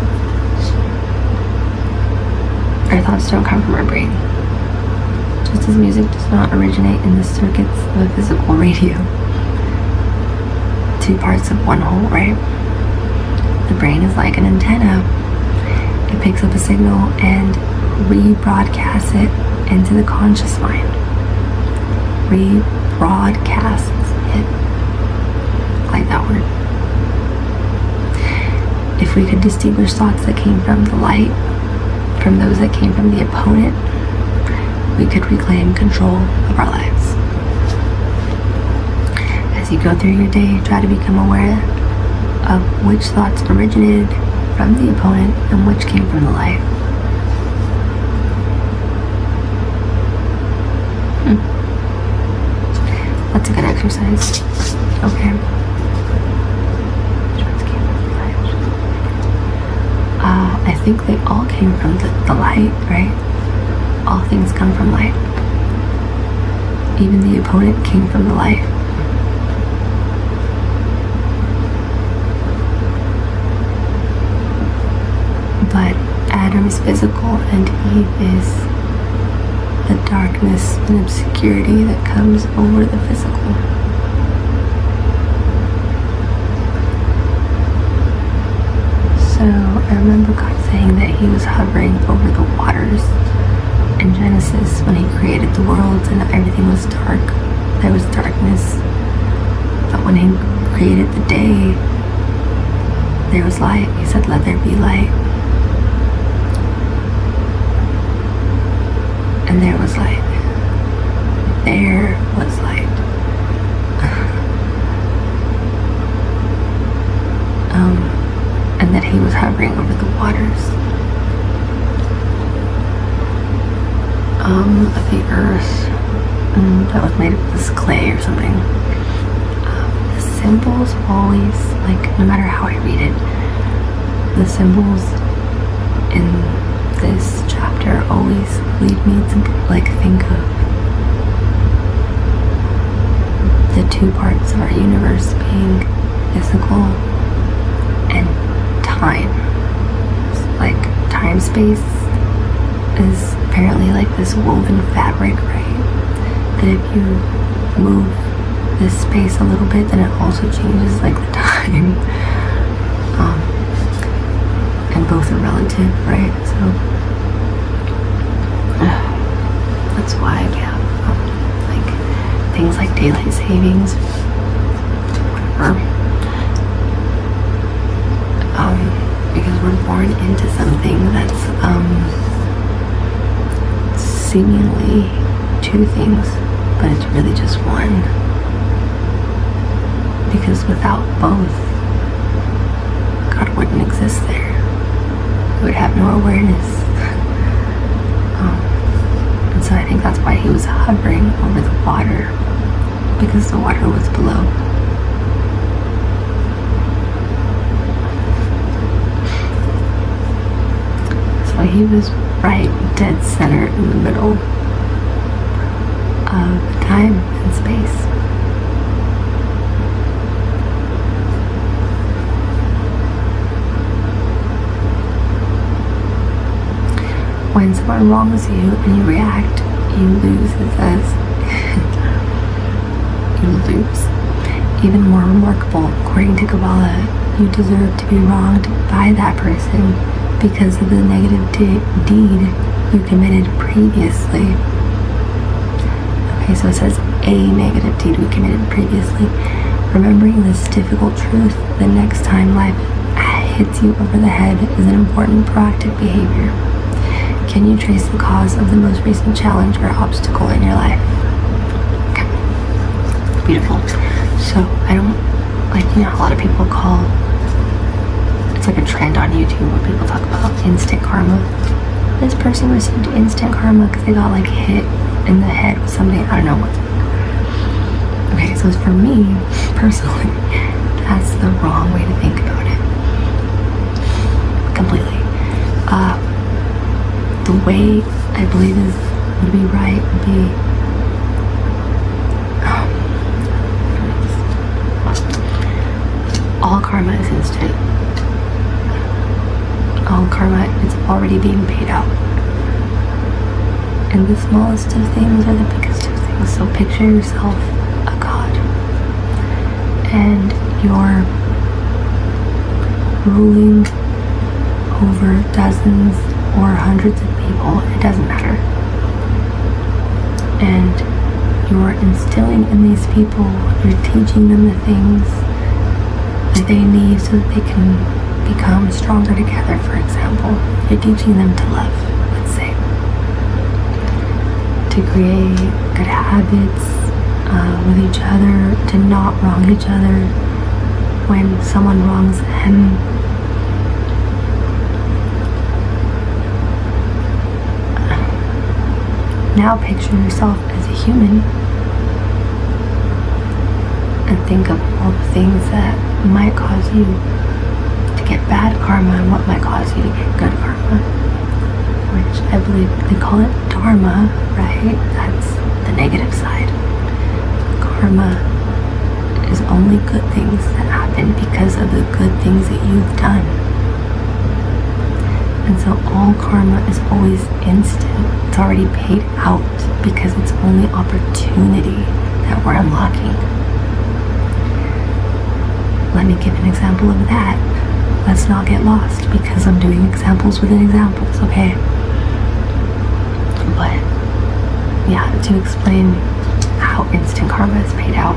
Our thoughts don't come from our brain. Just as music does not originate in the circuits of a physical radio. Two parts of one whole, right? The brain is like an antenna. It picks up a signal and rebroadcasts it into the conscious mind. Rebroadcasts it. Like that word. If we could distinguish thoughts that came from the light from those that came from the opponent, we could reclaim control of our lives. As you go through your day, try to become aware of which thoughts originated from the opponent and which came from the light. That's a good exercise. Okay. Which ones came from the light? I think they all came from the light, right? All things come from light. Even the opponent came from the light. But Adam is physical and Eve is the darkness and obscurity that comes over the physical. So I remember God saying that he was hovering over the waters in Genesis when he created the world and everything was dark. There was darkness. But when he created the day, there was light. He said, let there be light. And there was light. There was light. And that he was hovering over the waters of the earth that was made of this clay or something. The symbols always, like, no matter how I read it, the symbols in this chapter always lead me to, like, think of the two parts of our universe being physical and time. Like, time-space is apparently like this woven fabric, right? That if you move this space a little bit, then it also changes, like, the time. And both are relative, right? So that's why we have like things like daylight savings, whatever. Because we're born into something that's seemingly two things, but it's really just one. Because without both, God wouldn't exist there. He would have no awareness. And so I think that's why he was hovering over the water, because the water was below. So he was right dead center in the middle of time and space. When someone wrongs you and you react, you lose, it says. You lose. Even more remarkable, according to Kabbalah, you deserve to be wronged by that person because of the negative deed you committed previously. Okay, so it says a negative deed we committed previously. Remembering this difficult truth the next time life hits you over the head is an important proactive behavior. Can you trace the cause of the most recent challenge or obstacle in your life? Okay. Beautiful. So I don't, like, you know, a lot of people call, it's like a trend on YouTube where people talk about instant karma. This person received instant karma because they got like hit in the head with something, I don't know what. Okay, so for me, personally, that's the wrong way to think about it. Completely. The way I believe would be right would be all karma is instant. All karma is already being paid out. And the smallest of things are the biggest of things. So picture yourself a god. And you're ruling over dozens or hundreds of people, it doesn't matter. And you're instilling in these people, you're teaching them the things that they need so that they can become stronger together, for example. You're teaching them to love, let's say. To create good habits with each other, to not wrong each other when someone wrongs them. Now picture yourself as a human and think of all the things that might cause you to get bad karma and what might cause you to get good karma, which I believe they call it dharma, right? That's the negative side. Karma is only good things that happen because of the good things that you've done. And so all karma is always instant. It's already paid out because it's only opportunity that we're unlocking. Let me give an example of that. Let's not get lost because I'm doing examples within examples, okay? But yeah, to explain how instant karma is paid out.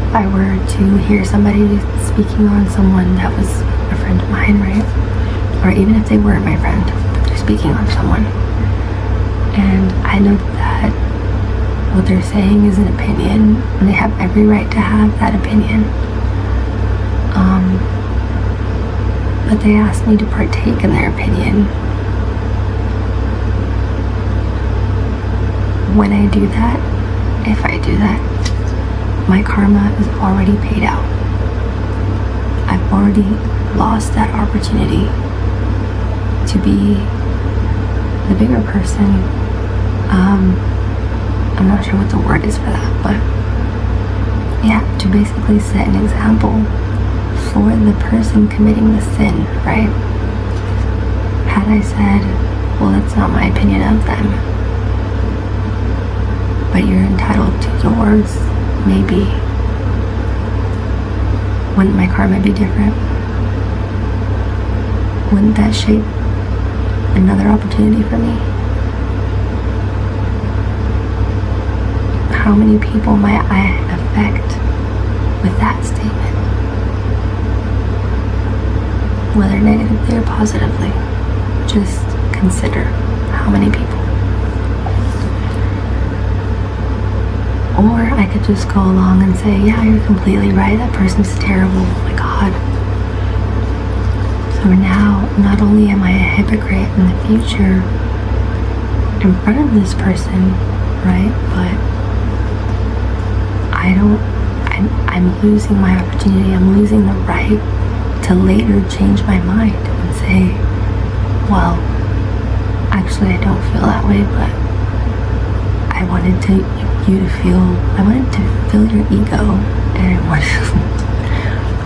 If I were to hear somebody speaking on someone that was a friend of mine, right? Or even if they weren't my friend, they're speaking on someone. And I know that what they're saying is an opinion, and they have every right to have that opinion. But they asked me to partake in their opinion. When I do that, if I do that, my karma is already paid out. I've already lost that opportunity to be the bigger person. I'm not sure what the word is for that, but yeah, to basically set an example for the person committing the sin, right? Had I said, well, that's not my opinion of them, but you're entitled to yours, maybe, wouldn't my karma be different? Wouldn't that shape another opportunity for me? how many people might I affect with that statement? Whether negatively or positively. Just consider how many people. Or I could just go along and say, yeah, you're completely right, that person's terrible, oh my God. So now, not only am I a hypocrite in the future in front of this person, right, but I'm losing my opportunity, I'm losing the right to later change my mind and say, well, actually I don't feel that way, but I wanted to fill your ego, and I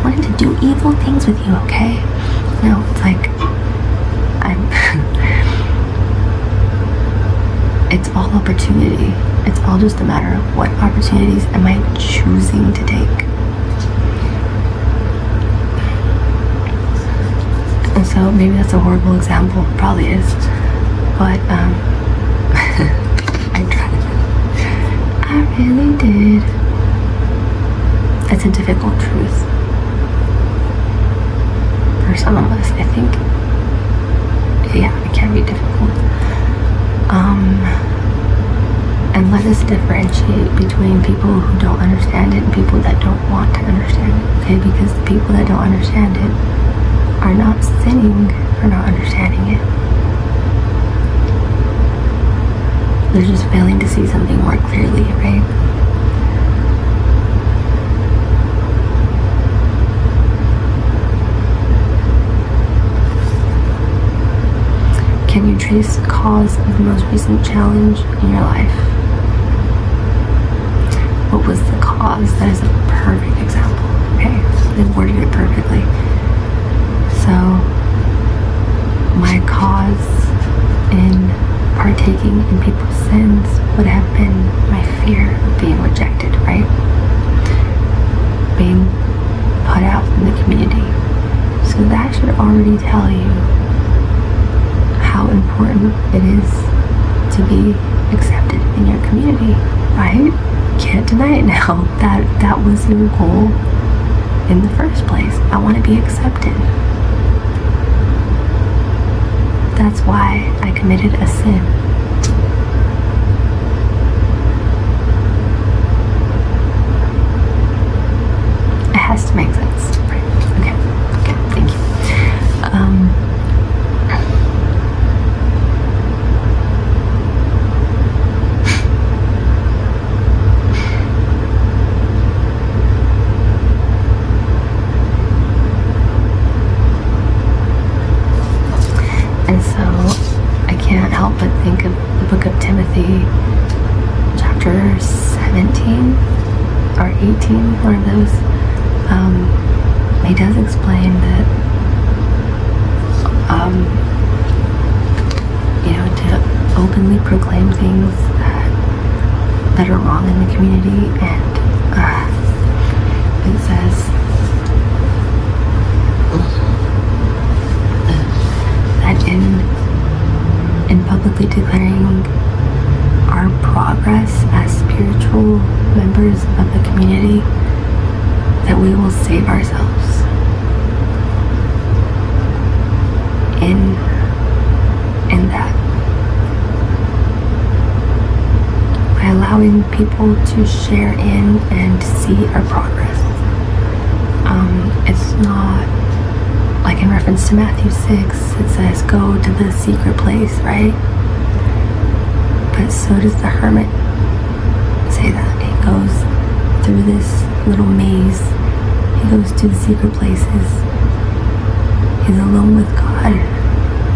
wanted to do evil things with you, okay? No, it's like, it's all opportunity. It's all just a matter of what opportunities am I choosing to take. And so maybe that's a horrible example, probably is, but I tried. I really did. It's a difficult truth for some of us, I think. Yeah, it can be difficult. And let us differentiate between people who don't understand it and people that don't want to understand it, okay? Because the people that don't understand it are not sinning for not understanding it. They're just failing to see something more clearly, right? Can you trace the cause of the most recent challenge in your life? What was the cause? That is a perfect example. Okay, they worded it perfectly. So, my cause in partaking in people's sins would have been my fear of being rejected, right? Being put out in the community. So that should already tell you how important it is to be accepted in your community, right? Can't deny it now. That was your goal in the first place. I want to be accepted. That's why I committed a sin. It has to make sense, right? Okay, thank you. And so I can't help but think of the book of Timothy, chapter 17 or 18, one of those. He does explain that, to openly proclaim things that are wrong in the community, and it says that in publicly declaring our progress as spiritual members of the community, that we will save ourselves in that, by allowing people to share in and see our progress. It's not like in reference to Matthew 6, it says go to the secret place, right? But so does the hermit say that. He goes through this little maze. He goes to the secret places. He's alone with God.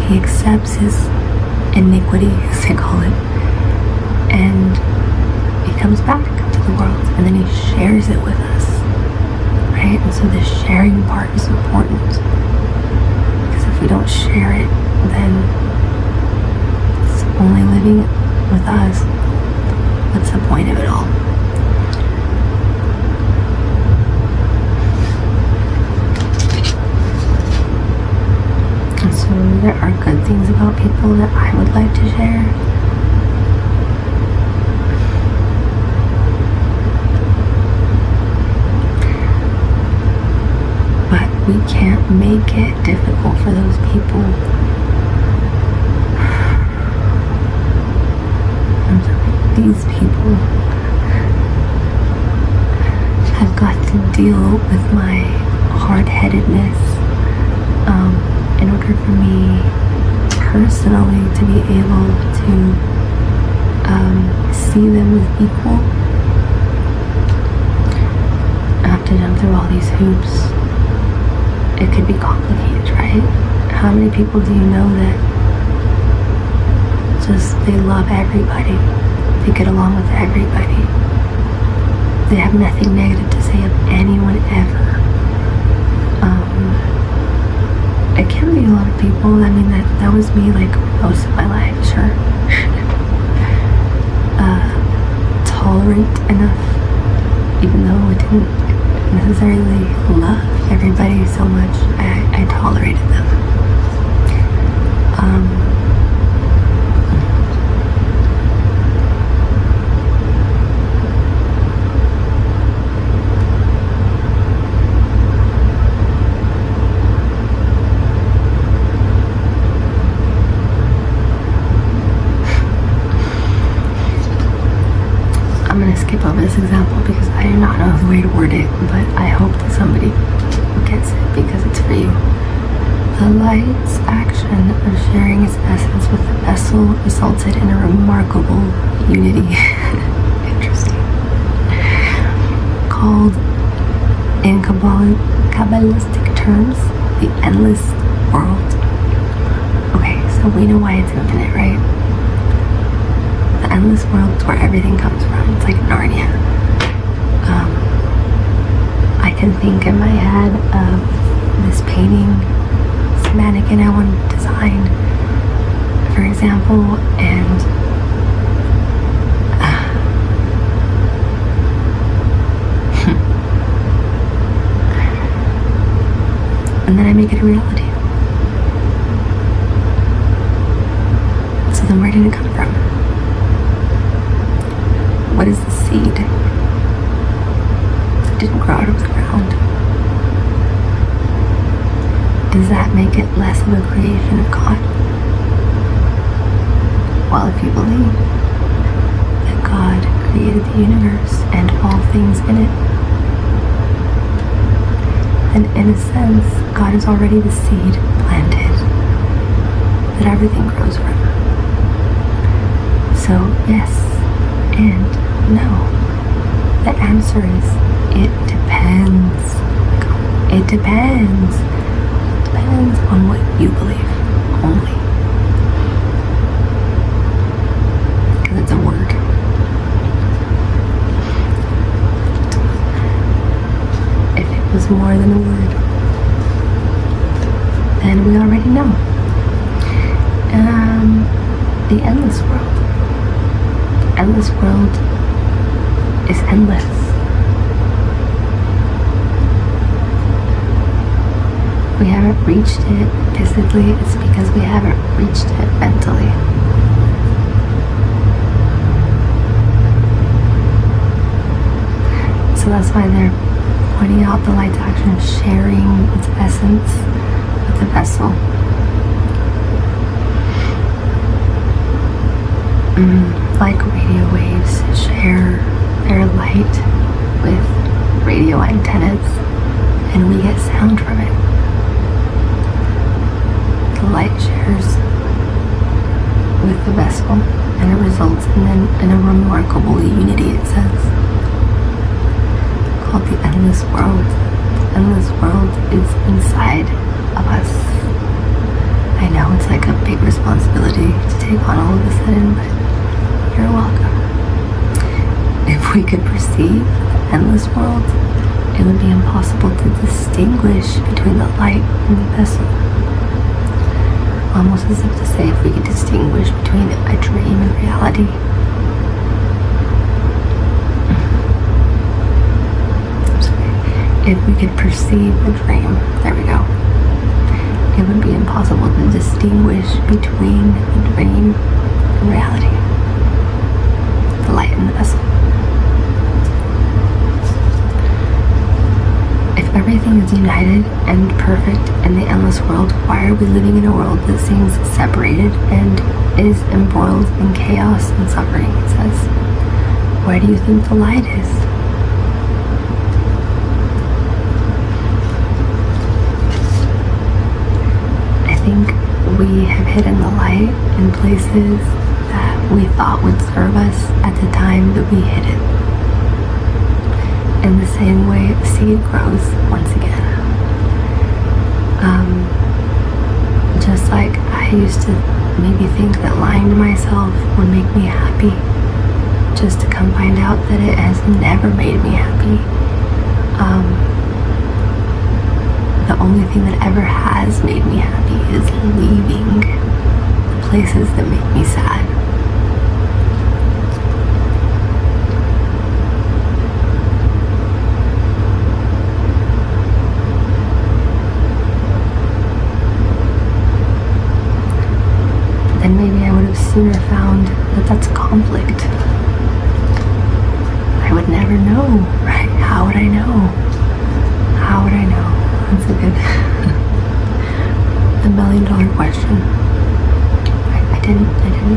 He accepts his iniquity, as they call it, and he comes back to the world, and then he shares it with us, right? And so the sharing part is important, because if we don't share it, then it's only living with us. What's the point of it all? And so there are good things about people that I would like to share. we can't make it difficult for those people. I'm sorry, these people have got to deal with my hard-headedness in order for me personally to be able to see them as equal. I have to jump through all these hoops. It could be complicated, right? How many people do you know that just they love everybody, they get along with everybody, they have nothing negative to say of anyone ever? It can be a lot of people. I mean, that was me like most of my life, sure. Tolerate enough, even though I didn't necessarily love everybody so much, I tolerated them. I'm going to skip over this example because I do not know the way to word it, but I hope that somebody gets it because it's for you. The light's action of sharing its essence with the vessel resulted in a remarkable unity. Interesting. Called, in Kabbalistic terms, the endless world. Okay, so we know why it's infinite, right? The endless world is where everything comes from. It's like Narnia. I can think in my head of this painting, this mannequin I want to design, for example, and and then I make it a reality. So then where did it come from? What is the seed? It didn't grow out of the ground. Does that make it less of a creation of God? Well, if you believe that God created the universe and all things in it, then in a sense, God is already the seed planted that everything grows from. So yes and no. The answer is it depends. It depends. It depends on what you believe only. Because it's a word. If it was more than a word, then we already know. The endless world. Endless world is endless. We haven't reached it physically, it's because we haven't reached it mentally. So that's why they're pointing out the light's action of sharing its essence with the vessel. Like radio waves share their light with radio antennas, and we get sound from it. The light shares with the vessel, and it results in a remarkable unity, it says, called the endless world. The endless world is inside of us. I know it's like a big responsibility to take on all of a sudden, but you're welcome. If we could perceive the endless world, it would be impossible to distinguish between the light and the vessel. Almost as if to say, if we could distinguish between a dream and reality. I'm sorry. If we could perceive the dream, there we go. It would be impossible to distinguish between the dream and reality. The light in the vessel. If everything everything is united and perfect in the endless world, why are we living in a world that seems separated and is embroiled in chaos and suffering? It says, where do you think the light is? I think we have hidden the light in places that we thought would serve us at the time that we hid it. In the same way a seed grows once again. Just like I used to maybe think that lying to myself would make me happy, just to come find out that it has never made me happy. The only thing that ever has made me happy is leaving the places that make me sad. Then maybe I would have sooner found that that's conflict. I would never know, right? How would I know? How would I know? That's a good, the $1 million question. I didn't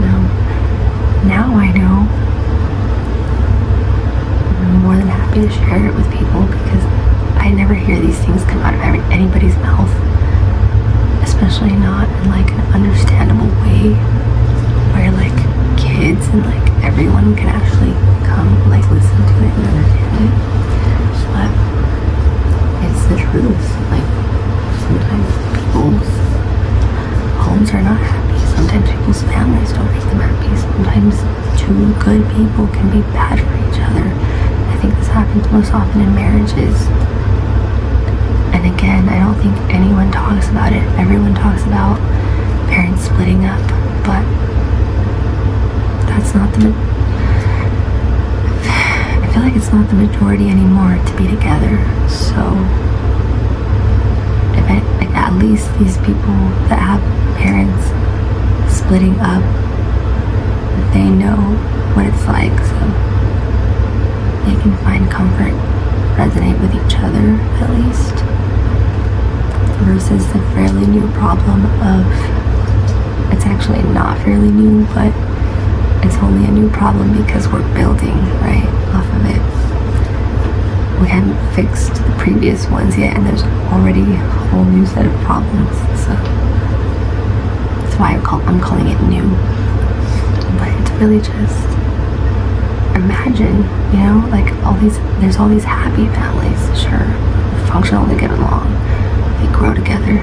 know. Now I know. I'm more than happy to share it with people because I never hear these things come out of anybody's mouth. Especially not in like an understandable way where like kids and like everyone can actually come like listen to it and understand it. But it's the truth. Like sometimes people's homes are not happy. Sometimes people's families don't make them happy. Sometimes two good people can be bad for each other. I think this happens most often in marriages. And again, I don't think anyone talks about it. Everyone talks about parents splitting up, but that's not the... I feel like it's not the majority anymore to be together. So, like at least these people that have parents splitting up, they know what it's like, so they can find comfort, resonate with each other at least. Versus the fairly new problem of, it's actually not fairly new, but it's only a new problem because we're building, right, off of it. We haven't fixed the previous ones yet, and there's already a whole new set of problems, so that's why I'm calling it new. But it's really just, imagine, you know, like there's all these happy families, sure, functional, they get along, they grow together.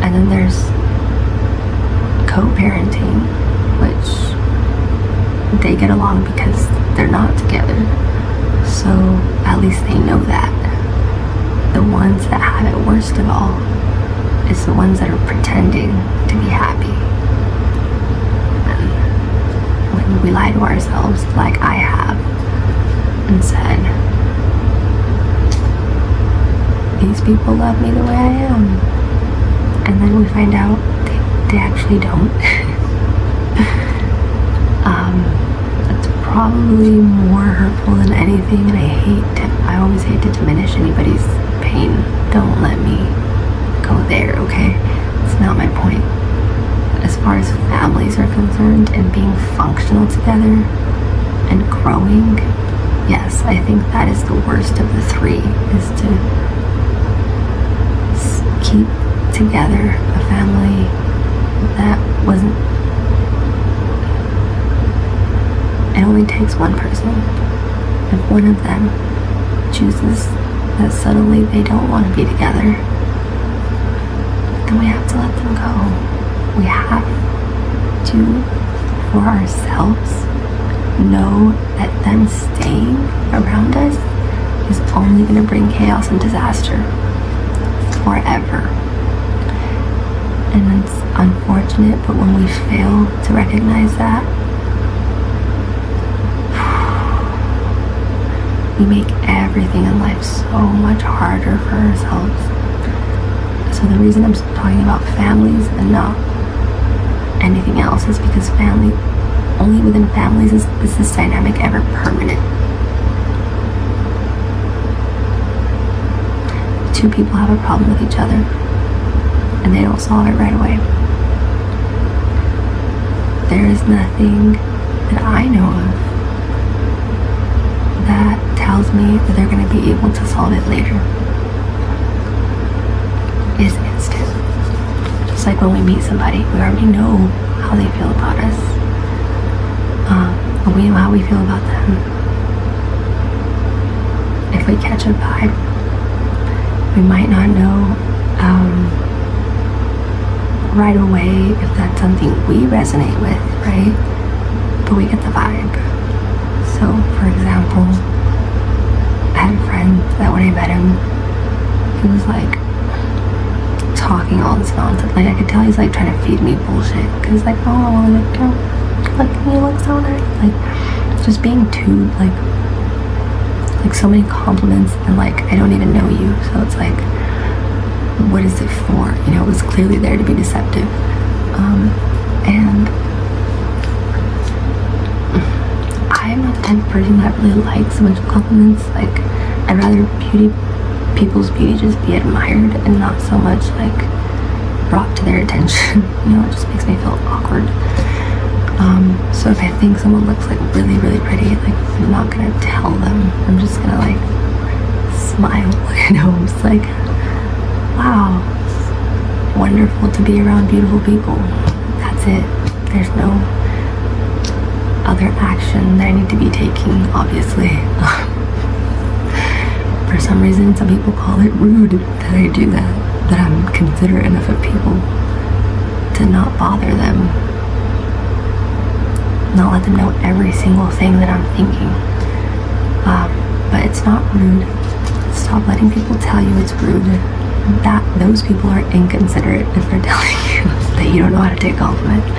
And then there's co-parenting, which they get along because they're not together. So at least they know that. The ones that have it worst of all is the ones that are pretending to be happy. And when we lie to ourselves, like I have, and said, these people love me the way I am, and then we find out they actually don't. That's probably more hurtful than anything, and I always hate to diminish anybody's pain. Don't let me go there, okay? It's not my point. As far as families are concerned and being functional together and growing, yes, I think that is the worst of the three, is to keep together a family that wasn't. It only takes one person. If one of them chooses that suddenly they don't want to be together, then we have to let them go. We have to, for ourselves, know that them staying around us is only going to bring chaos and disaster forever. And it's unfortunate, but when we fail to recognize that, we make everything in life so much harder for ourselves. So the reason I'm talking about families and not anything else is because only within families is this dynamic ever permanent. two people have a problem with each other and they don't solve it right away, there is nothing that I know of that tells me that they're going to be able to solve it later. It's instant. Just like when we meet somebody, we already know how they feel about us. We know how we feel about them. If we catch a vibe, we might not know right away if that's something we resonate with, right? But we get the vibe. So, for example, I had a friend that when I met him, he was like talking all this nonsense. Like, I could tell he's like trying to feed me bullshit. Cause like, oh, like you look so nice. Like, just being too like so many compliments, and like I don't even know you, so it's like, what is it for? You know, it was clearly there to be deceptive. And I'm not the type of person that really likes a bunch of compliments. Like, I'd rather people's beauty just be admired and not so much like brought to their attention. You know, it just makes me feel awkward. So if I think someone looks like really, really pretty, like I'm not gonna tell them. I'm just gonna like smile. You know, I'm just like, wow, it's wonderful to be around beautiful people. That's it. There's no other action that I need to be taking, obviously. For some reason, some people call it rude that I do that I'm considerate enough of people to not bother them, not let them know every single thing that I'm thinking. But it's not rude. Stop letting people tell you it's rude. That those people are inconsiderate if they're telling you that you don't know how to take compliments.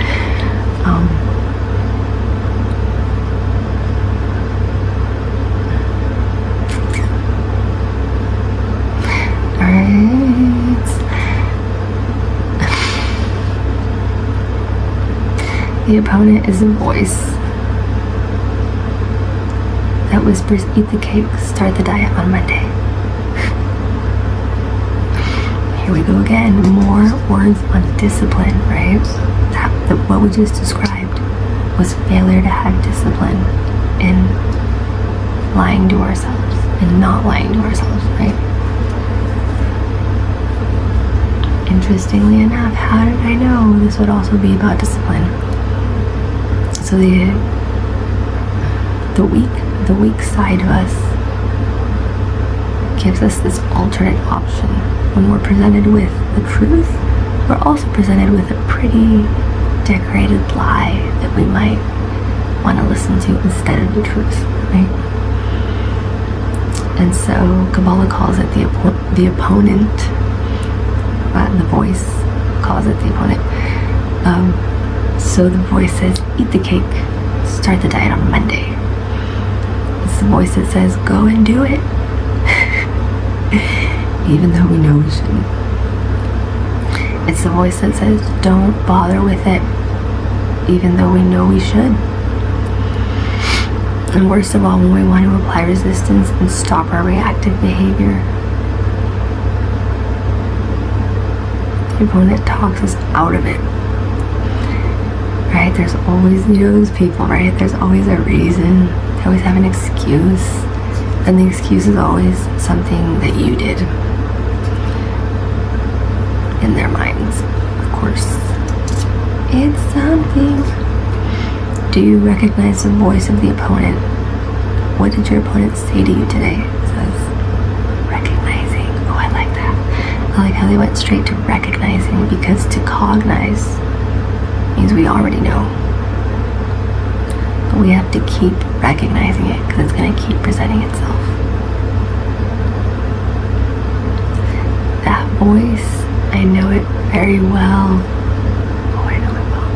The opponent is a voice that whispers, eat the cake, start the diet on Monday. Here we go again. More words on discipline, right? What we just described was failure to have discipline in lying to ourselves and not lying to ourselves, right? Interestingly enough, how did I know this would also be about discipline? So the weak side of us gives us this alternate option. When we're presented with the truth, we're also presented with a pretty decorated lie that we might want to listen to instead of the truth, right? And so Kabbalah calls it the opponent. The voice calls it the opponent. So the voice says, eat the cake, start the diet on Monday. It's the voice that says, go and do it. Even though we know we shouldn't. It's the voice that says, don't bother with it, even though we know we should. And worst of all, when we want to apply resistance and stop our reactive behavior, the opponent talks us out of it. Right? There's always, those people, right? There's always a reason. They always have an excuse. And the excuse is always something that you did. In their minds, of course. It's something. Do you recognize the voice of the opponent? What did your opponent say to you today? It says, recognizing. Oh, I like that. I like how they went straight to recognizing, because to cognize means we already know. But we have to keep recognizing it because it's going to keep presenting itself. That voice, I know it very well. Oh, I know it well.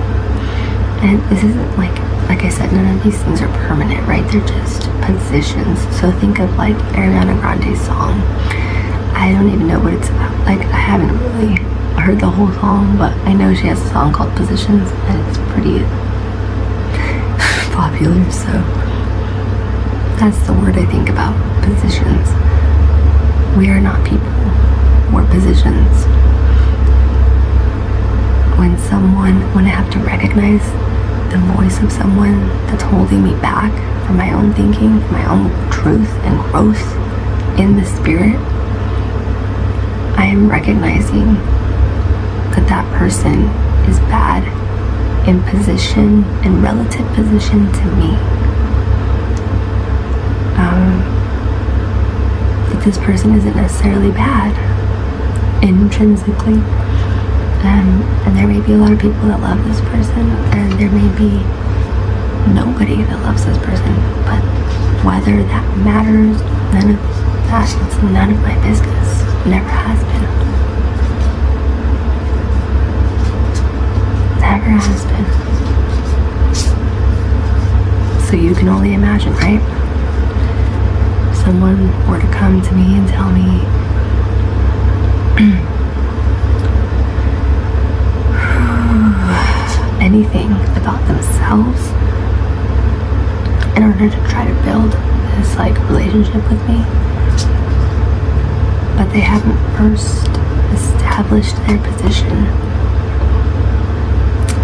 And this isn't like I said, none of these things are permanent, right? They're just positions. So think of like Ariana Grande's song. I don't even know what it's about. Like, I haven't really heard the whole song, but I know she has a song called Positions, and it's pretty popular, so that's the word I think about, positions. We are not people. or positions. When I have to recognize the voice of someone that's holding me back from my own thinking, my own truth and growth in the spirit, I am recognizing that that person is bad in position, in relative position to me. That this person isn't necessarily bad intrinsically. And there may be a lot of people that love this person, and there may be nobody that loves this person, but whether that matters, none of that, it's none of my business. Never has been. Never has been. So you can only imagine, right? If someone were to come to me and tell me anything about themselves in order to try to build this relationship with me, but they haven't first established their position,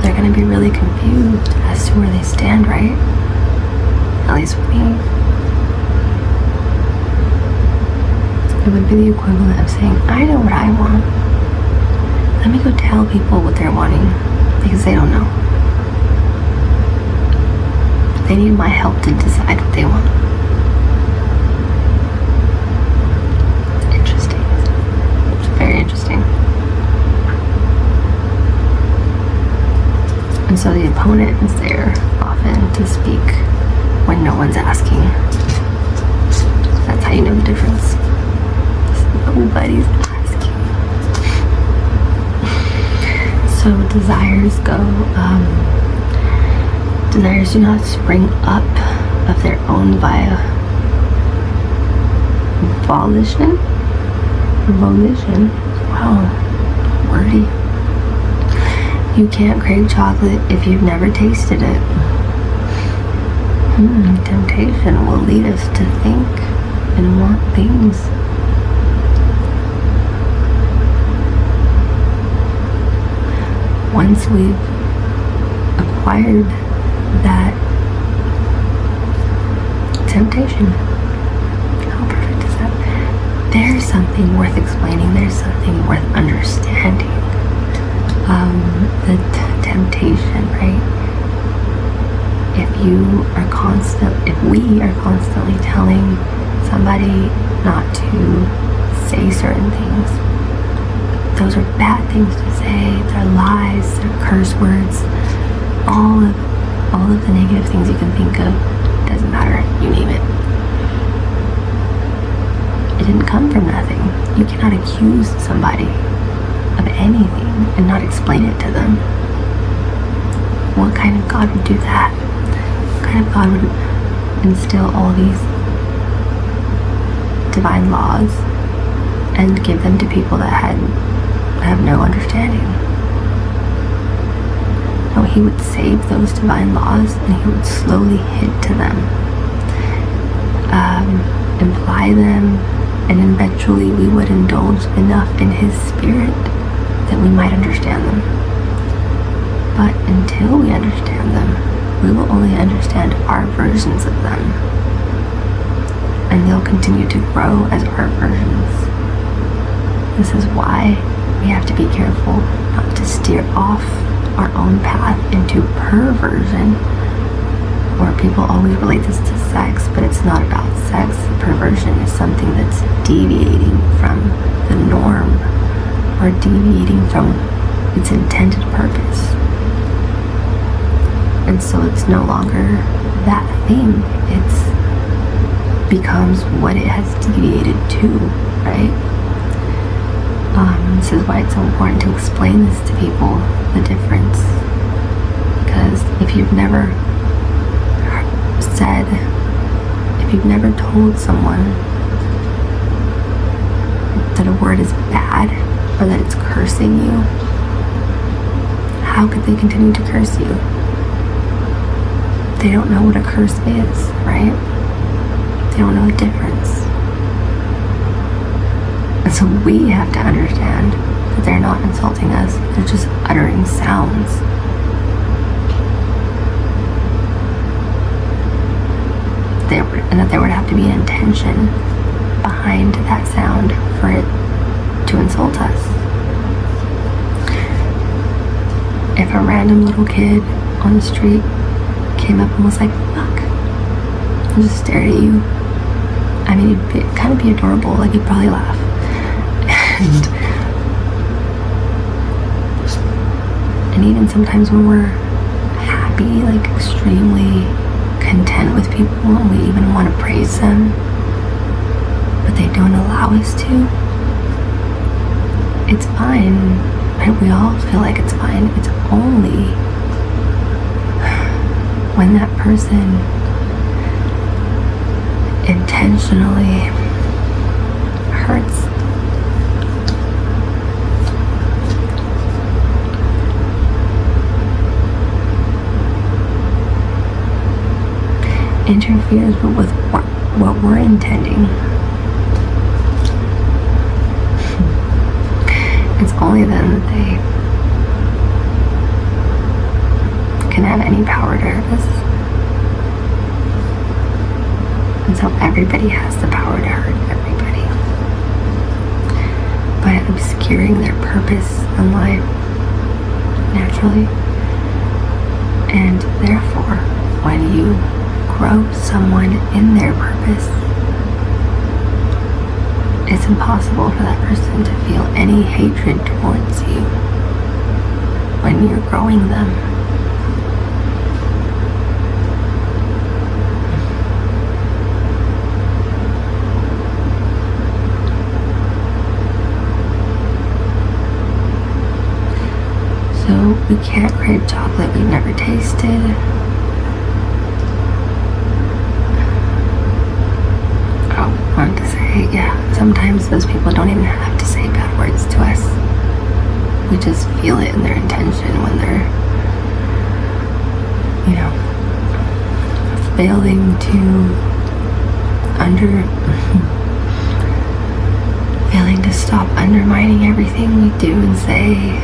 they're going to be really confused as to where they stand, right? At least with me. It would be the equivalent of saying, I know what I want. Let me go tell people what they're wanting, because they don't know. They need my help to decide what they want. It's interesting. It's very interesting. And so the opponent is there often to speak when no one's asking. That's how you know the difference. Nobody's asking. So desires go, desires do not spring up of their own via volition. Wow, wordy. You can't crave chocolate if you've never tasted it. Temptation will lead us to think and want things. Once we've acquired that temptation, how perfect is that? There's something worth explaining, there's something worth understanding. The temptation, right? If we are constantly telling somebody not to say certain things, those are bad things to say, they're lies, they're curse words, all of the negative things you can think of, doesn't matter, you name it. It didn't come from nothing. You cannot accuse somebody of anything and not explain it to them. What kind of God would do that? What kind of God would instill all these divine laws and give them to people that have no understanding? No, he would save those divine laws and he would slowly hint to them, imply them, and eventually we would indulge enough in his spirit that we might understand them. But until we understand them, we will only understand our versions of them, and they'll continue to grow as our versions. This is why we have to be careful not to steer off our own path into perversion, where people always relate this to sex, but it's not about sex. Perversion is something that's deviating from the norm or deviating from its intended purpose. And so it's no longer that thing. It becomes what it has deviated to, right? This is why it's so important to explain this to people, the difference. Because if you've never told someone that a word is bad or that it's cursing you, how could they continue to curse you? They don't know what a curse is, right? They don't know the difference. And so we have to understand that they're not insulting us, they're just uttering sounds. And that there would have to be an intention behind that sound for it to insult us. If a random little kid on the street came up and was like, fuck, and just stared at you, I mean, it'd kind of be adorable, like you'd probably laugh. And even sometimes when we're happy, like extremely content with people, and we even want to praise them, but they don't allow us to, it's fine, right? We all feel like it's fine. It's only when that person intentionally hurts. Interferes with what we're intending. It's only then that they can have any power to hurt us. And so everybody has the power to hurt everybody by obscuring their purpose in life naturally. And therefore, when you grow someone in their purpose, it's impossible for that person to feel any hatred towards you when you're growing them. So we can't crave chocolate we've never tasted. I wanted to say, yeah, sometimes those people don't even have to say bad words to us. We just feel it in their intention when they're, failing to stop undermining everything we do and say.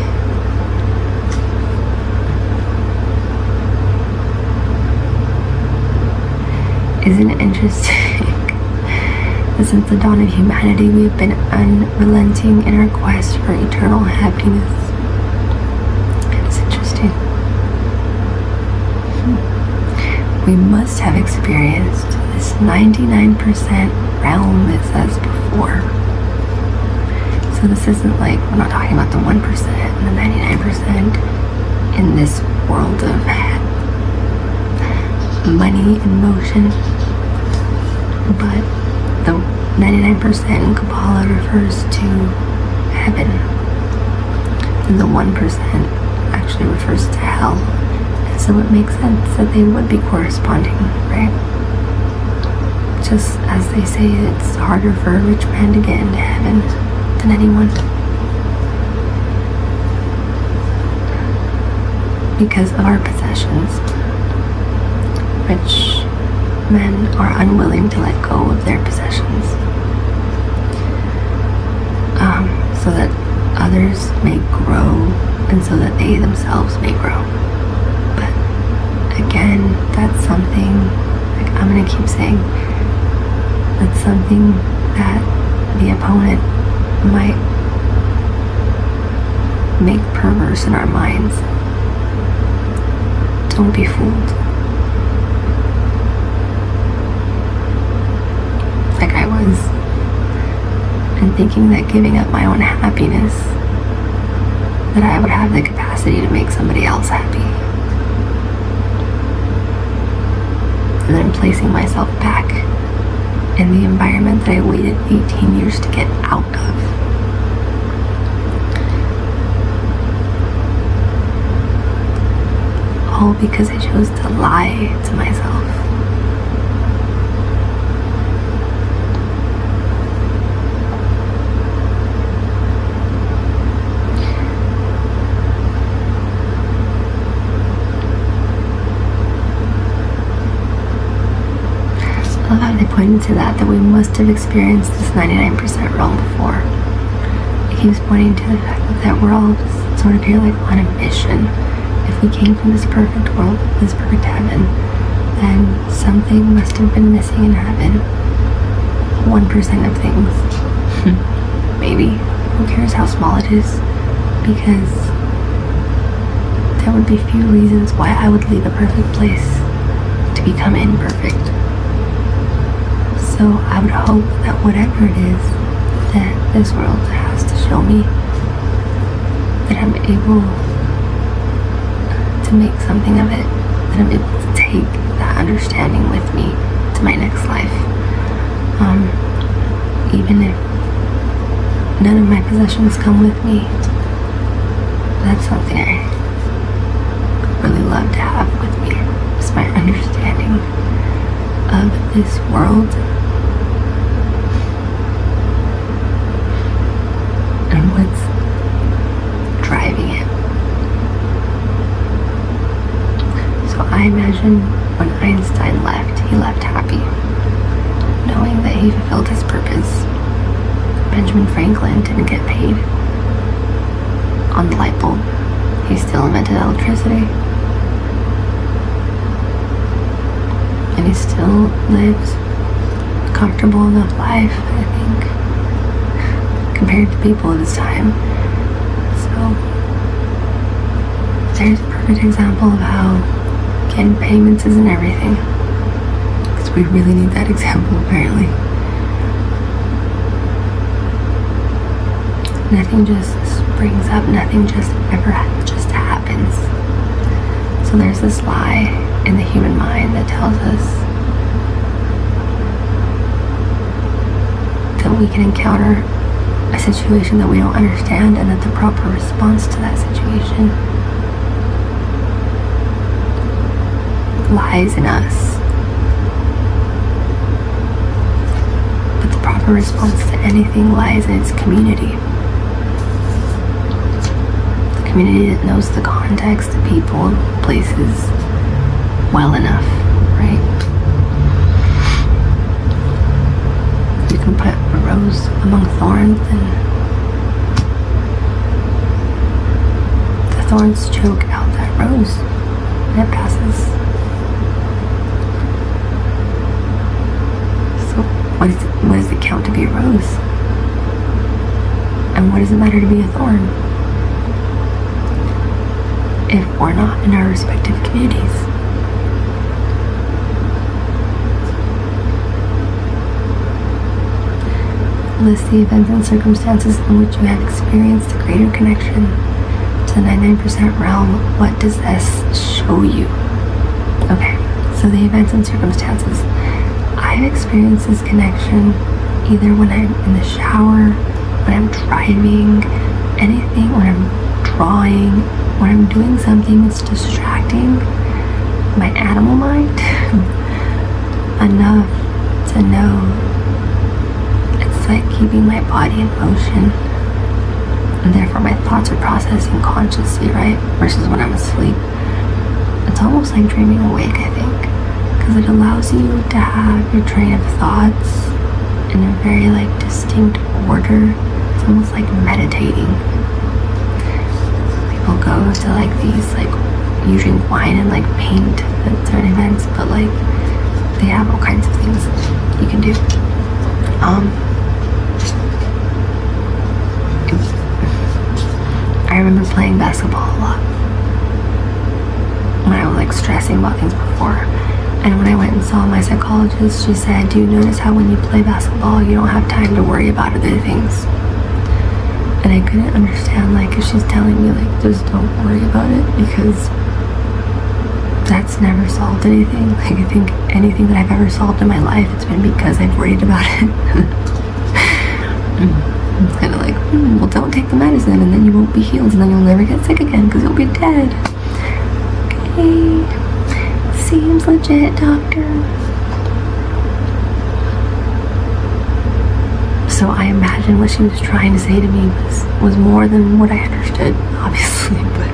Isn't it interesting? Since the dawn of humanity, we have been unrelenting in our quest for eternal happiness. It's interesting. We must have experienced this 99% realm, it says before. So this isn't like, we're not talking about the 1% and the 99% in this world of money and motion, but the 99% in Kabbalah refers to heaven, and the 1% actually refers to hell. And so it makes sense that they would be corresponding, right? Just as they say it's harder for a rich man to get into heaven than anyone. Because of our possessions, rich men are unwilling to let go of their possessions, so that others may grow and so that they themselves may grow. But again, that's something, like I'm going to keep saying, that's something that the opponent might make perverse in our minds. Don't be fooled. Like I was, and thinking that giving up my own happiness, that I would have the capacity to make somebody else happy. And then placing myself back in the environment that I waited 18 years to get out of. All because I chose to lie to myself. I love how they pointed to that we must have experienced this 99% realm before. keeps pointing to the fact that we're all just sort of here like on a mission. If we came from this perfect world, this perfect heaven, then something must have been missing in heaven. 1% of things. Maybe. Who cares how small it is? Because there would be few reasons why I would leave a perfect place to become imperfect. So I would hope that whatever it is that this world has to show me, that I'm able to make something of it, that I'm able to take that understanding with me to my next life. Even if none of my possessions come with me, that's something I really love to have with me. Just my understanding of this world and what's driving it. So I imagine when Einstein left, he left happy, knowing that he fulfilled his purpose. Benjamin Franklin didn't get paid on the light bulb. He still invented electricity. And he still lives a comfortable enough life, I think, compared to people of his time. So there's a perfect example of how getting payments isn't everything. Because we really need that example, apparently. Nothing just springs up, nothing just just happens. So there's this lie in the human mind that tells us that we can encounter a situation that we don't understand and that the proper response to that situation lies in us. But the proper response to anything lies in its community. Community that knows the context, the people, places well enough, right? You can put a rose among thorns and the thorns choke out that rose and it passes. So what does it count to be a rose? And what does it matter to be a thorn? If we're not in our respective communities. List the events and circumstances in which you have experienced a greater connection to the 99% realm. What does this show you? Okay, so the events and circumstances. I've experienced this connection either when I'm in the shower, when I'm driving, anything, when I'm drawing, when I'm doing something that's distracting my animal mind enough to know it's like keeping my body in motion, and therefore my thoughts are processing consciously, right? Versus when I'm asleep. It's almost like dreaming awake, I think, because it allows you to have your train of thoughts in a very like distinct order. It's almost like meditating. People go to like these like you drink wine and like paint at certain events, but like they have all kinds of things you can do. I remember playing basketball a lot when I was like stressing about things before. And when I went and saw my psychologist, she said, do you notice how when you play basketball you don't have time to worry about other things? And I couldn't understand, like, if she's telling me, like, just don't worry about it, because that's never solved anything. Like, I think anything that I've ever solved in my life, it's been because I've worried about it. It's kind of like, well, don't take the medicine, and then you won't be healed, and then you'll never get sick again, because you'll be dead. Okay. Seems legit, doctor. So I imagine what she was trying to say to me was more than what I understood, obviously, but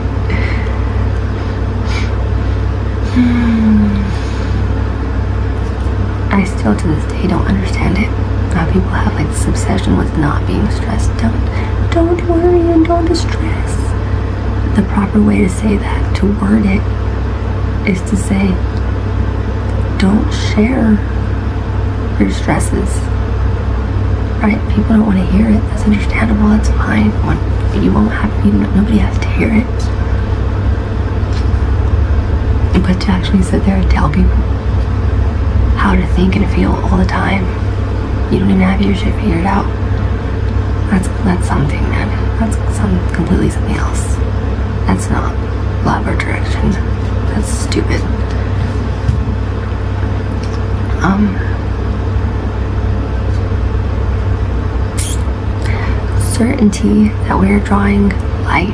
I still to this day don't understand it. How people have like this obsession with not being stressed. don't worry and don't distress. The proper way to say that, to word it, is to say, don't share your stresses. Right? People don't want to hear it. That's understandable. That's fine. You won't have, nobody has to hear it. But to actually sit there and tell people how to think and feel all the time, you don't even have your shit figured out. That's something, man. That's completely something else. That's not love or direction. That's stupid. Certainty that we are drawing light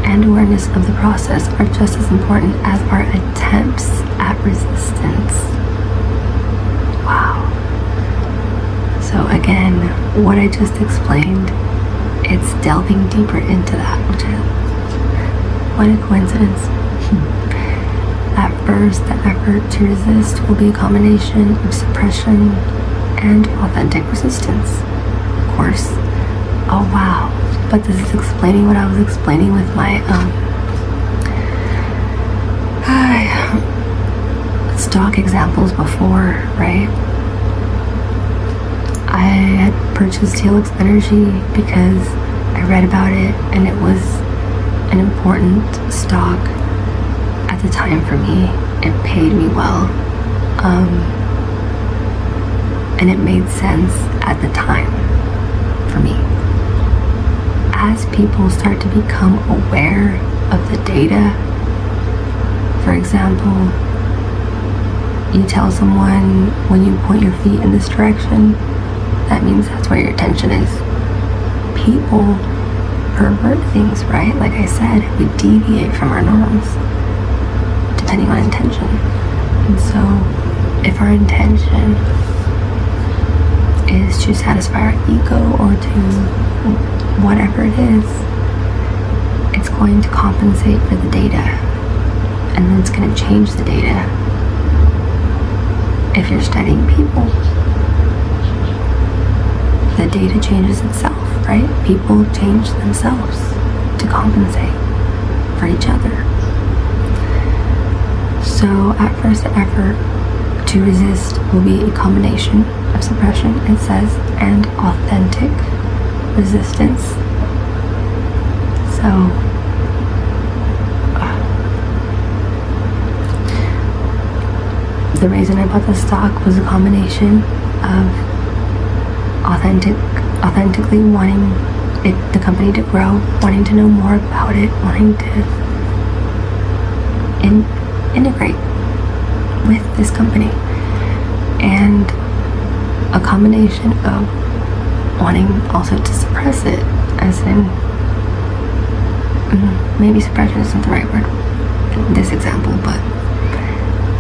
and awareness of the process are just as important as our attempts at resistance. Wow. So again, what I just explained, it's delving deeper into that, which is, what a coincidence. At first, the effort to resist will be a combination of suppression and authentic resistance. Of course. Oh wow. But this is explaining what I was explaining with my stock examples before, right? I had purchased Helix Energy because I read about it and it was an important stock at the time for me. It paid me well. And it made sense at the time for me. As people start to become aware of the data, for example, you tell someone when you point your feet in this direction, that means that's where your attention is. People pervert things, right? Like I said, we deviate from our norms depending on intention. And so if our intention is to satisfy our ego or to whatever it is, it's going to compensate for the data, and then it's going to change the data. If you're studying people, the data changes itself, right? People change themselves to compensate for each other. So at first, the effort to resist will be a combination of suppression, it says, and authentic resistance. So the reason I bought the stock was a combination of authentically wanting the company to grow, wanting to know more about it, wanting to integrate with this company, and a combination of wanting also to suppress it, as in, maybe suppression isn't the right word in this example, but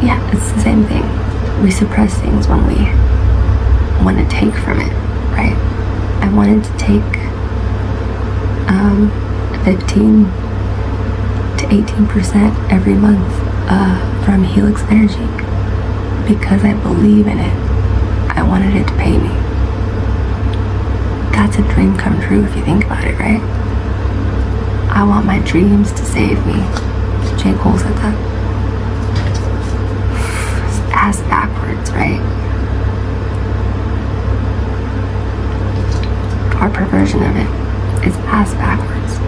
yeah, it's the same thing. We suppress things when we want to take from it, right? I wanted to take 15 to 18% every month from Helix Energy because I believe in it. I wanted it to pay me. That's a dream come true if you think about it, right? I want my dreams to save me. J. Cole said that. It's ass backwards, right? Our perversion of it is ass backwards.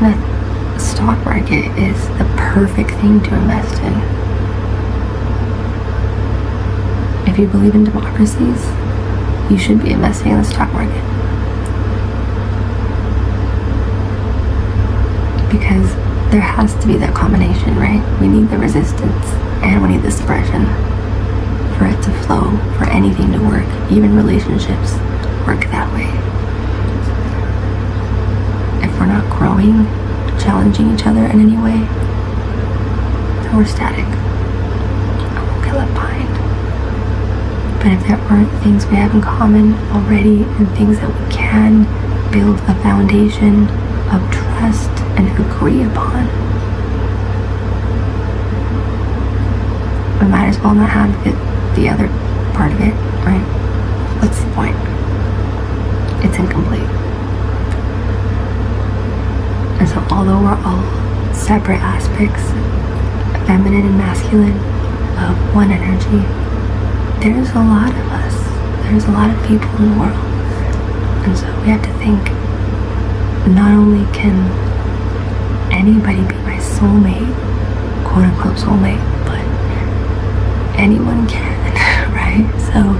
The stock market is the perfect thing to invest in. If you believe in democracies, you should be investing in the stock market. Because there has to be that combination, right? We need the resistance and we need the suppression for it to flow, for anything to work. Even relationships work that way. If we're not growing, challenging each other in any way, then we're static. And we'll get left behind. But if there aren't things we have in common already and things that we can build a foundation of trust and agree upon, we might as well not have the other part of it, right? What's the point? it's incomplete. And so although we're all separate aspects, feminine and masculine, of one energy, there's a lot of us. There's a lot of people in the world. And so we have to think, not only can anybody be my soulmate, quote unquote soulmate, but anyone can, right? So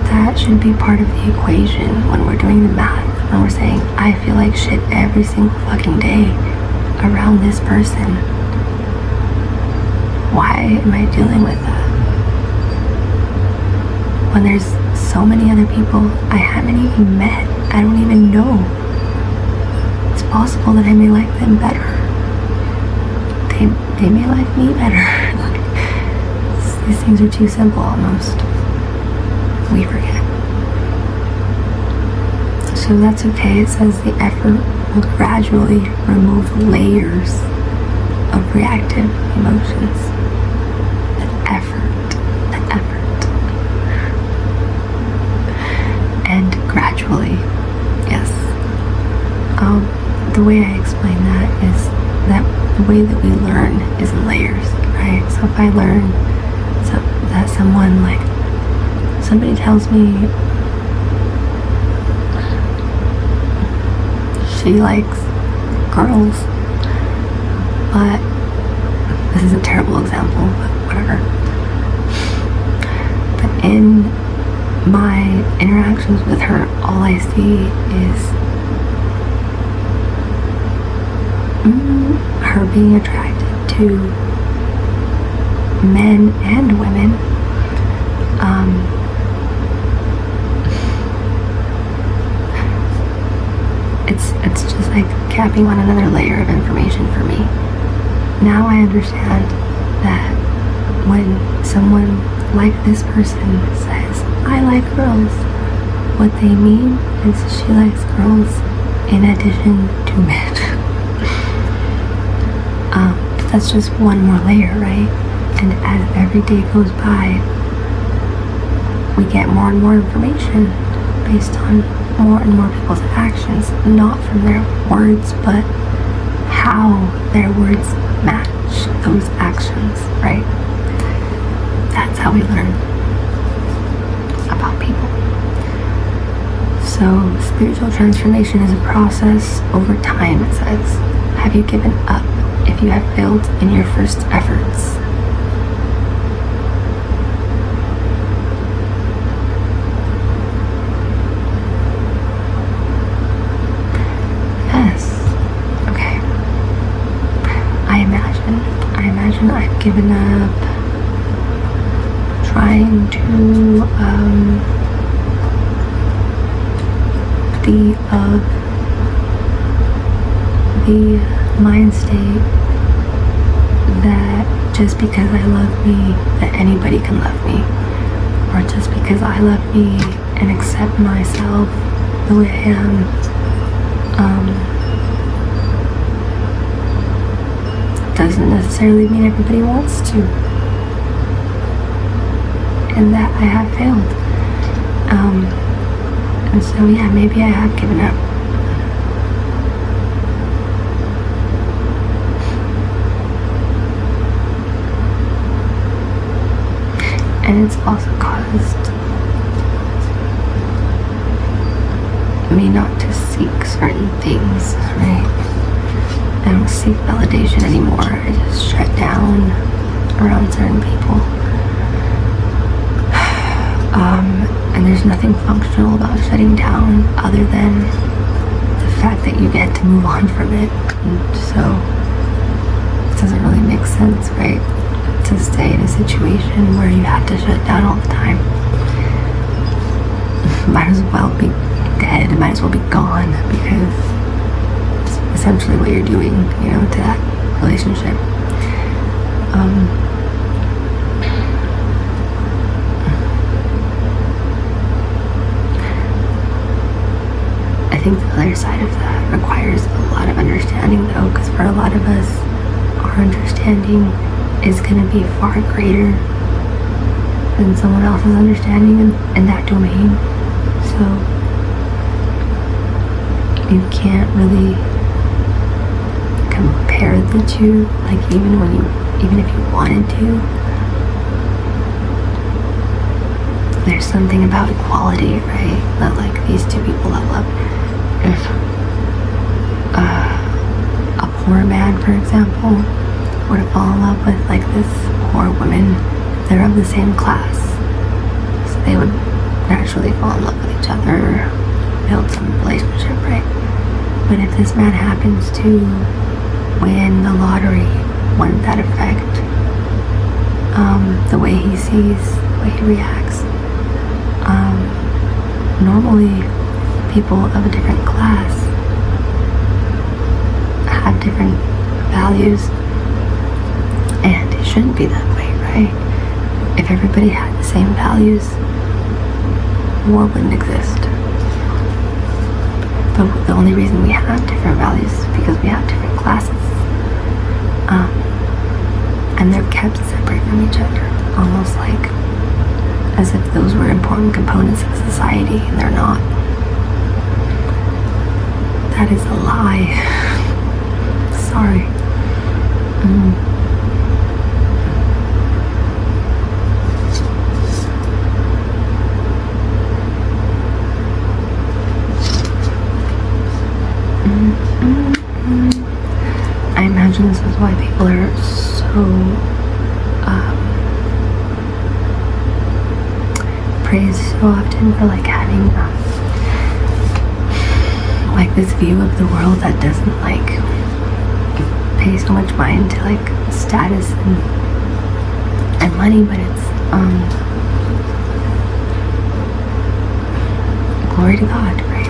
that should be part of the equation when we're doing the math, when we're saying, I feel like shit every single fucking day around this person. Why am I dealing with that? When there's so many other people I haven't even met, I don't even know. It's possible that I may like them better. They may like me better. These things are too simple almost. We forget. So that's okay. It says the effort will gradually remove layers of reactive emotions. The effort. And gradually, yes. The way I explain that is that the way that we learn is in layers, right? So if I learn that someone, like, somebody tells me she likes girls, but this is a terrible example, but whatever. But in my interactions with her, all I see is her being attracted to men and women. It's just like capping on another layer of information for me. Now I understand that when someone like this person says, I like girls, what they mean is she likes girls in addition to men. That's just one more layer, right? And as every day goes by, we get more and more information based on more and more people's actions, not from their words, but how their words match those actions, right? That's how we learn about people. So spiritual transformation is a process over time, it says. Have you given up if you have failed in your first efforts? Yes. Okay. I imagine I've given up trying to be of the mind state that just because I love me, that anybody can love me, or just because I love me and accept myself the way I am, doesn't necessarily mean everybody wants to, and that I have failed. And so yeah, maybe I have given up. And it's also caused me not to seek certain things, right? I don't seek validation anymore. I just shut down around certain people. And there's nothing functional about shutting down other than the fact that you get to move on from it. And so it doesn't really make sense, right? To stay in a situation where you have to shut down all the time. Might as well be dead, might as well be gone, because it's essentially what you're doing, to that relationship. I think the other side of that requires a lot of understanding, though, because for a lot of us, our understanding is going to be far greater than someone else's understanding in that domain. So you can't really compare the two, like even if you wanted to. There's something about equality, right? That like these two people level up. If a poor man, for example, were to fall in love with like this poor woman, they're of the same class, so they would naturally fall in love with each other, build some relationship, right? But if this man happens to win the lottery, wouldn't that affect the way he sees, the way he reacts? Normally, people of a different class have different values, and it shouldn't be that way, right? If everybody had the same values, war wouldn't exist. But the only reason we have different values is because we have different classes. And they're kept separate from each other, almost like as if those were important components of society, and they're not. That is a lie. Sorry. I imagine this is why people are so praised so often for like having like this view of the world that doesn't like pay so much mind to like status and money, but it's glory to God, right?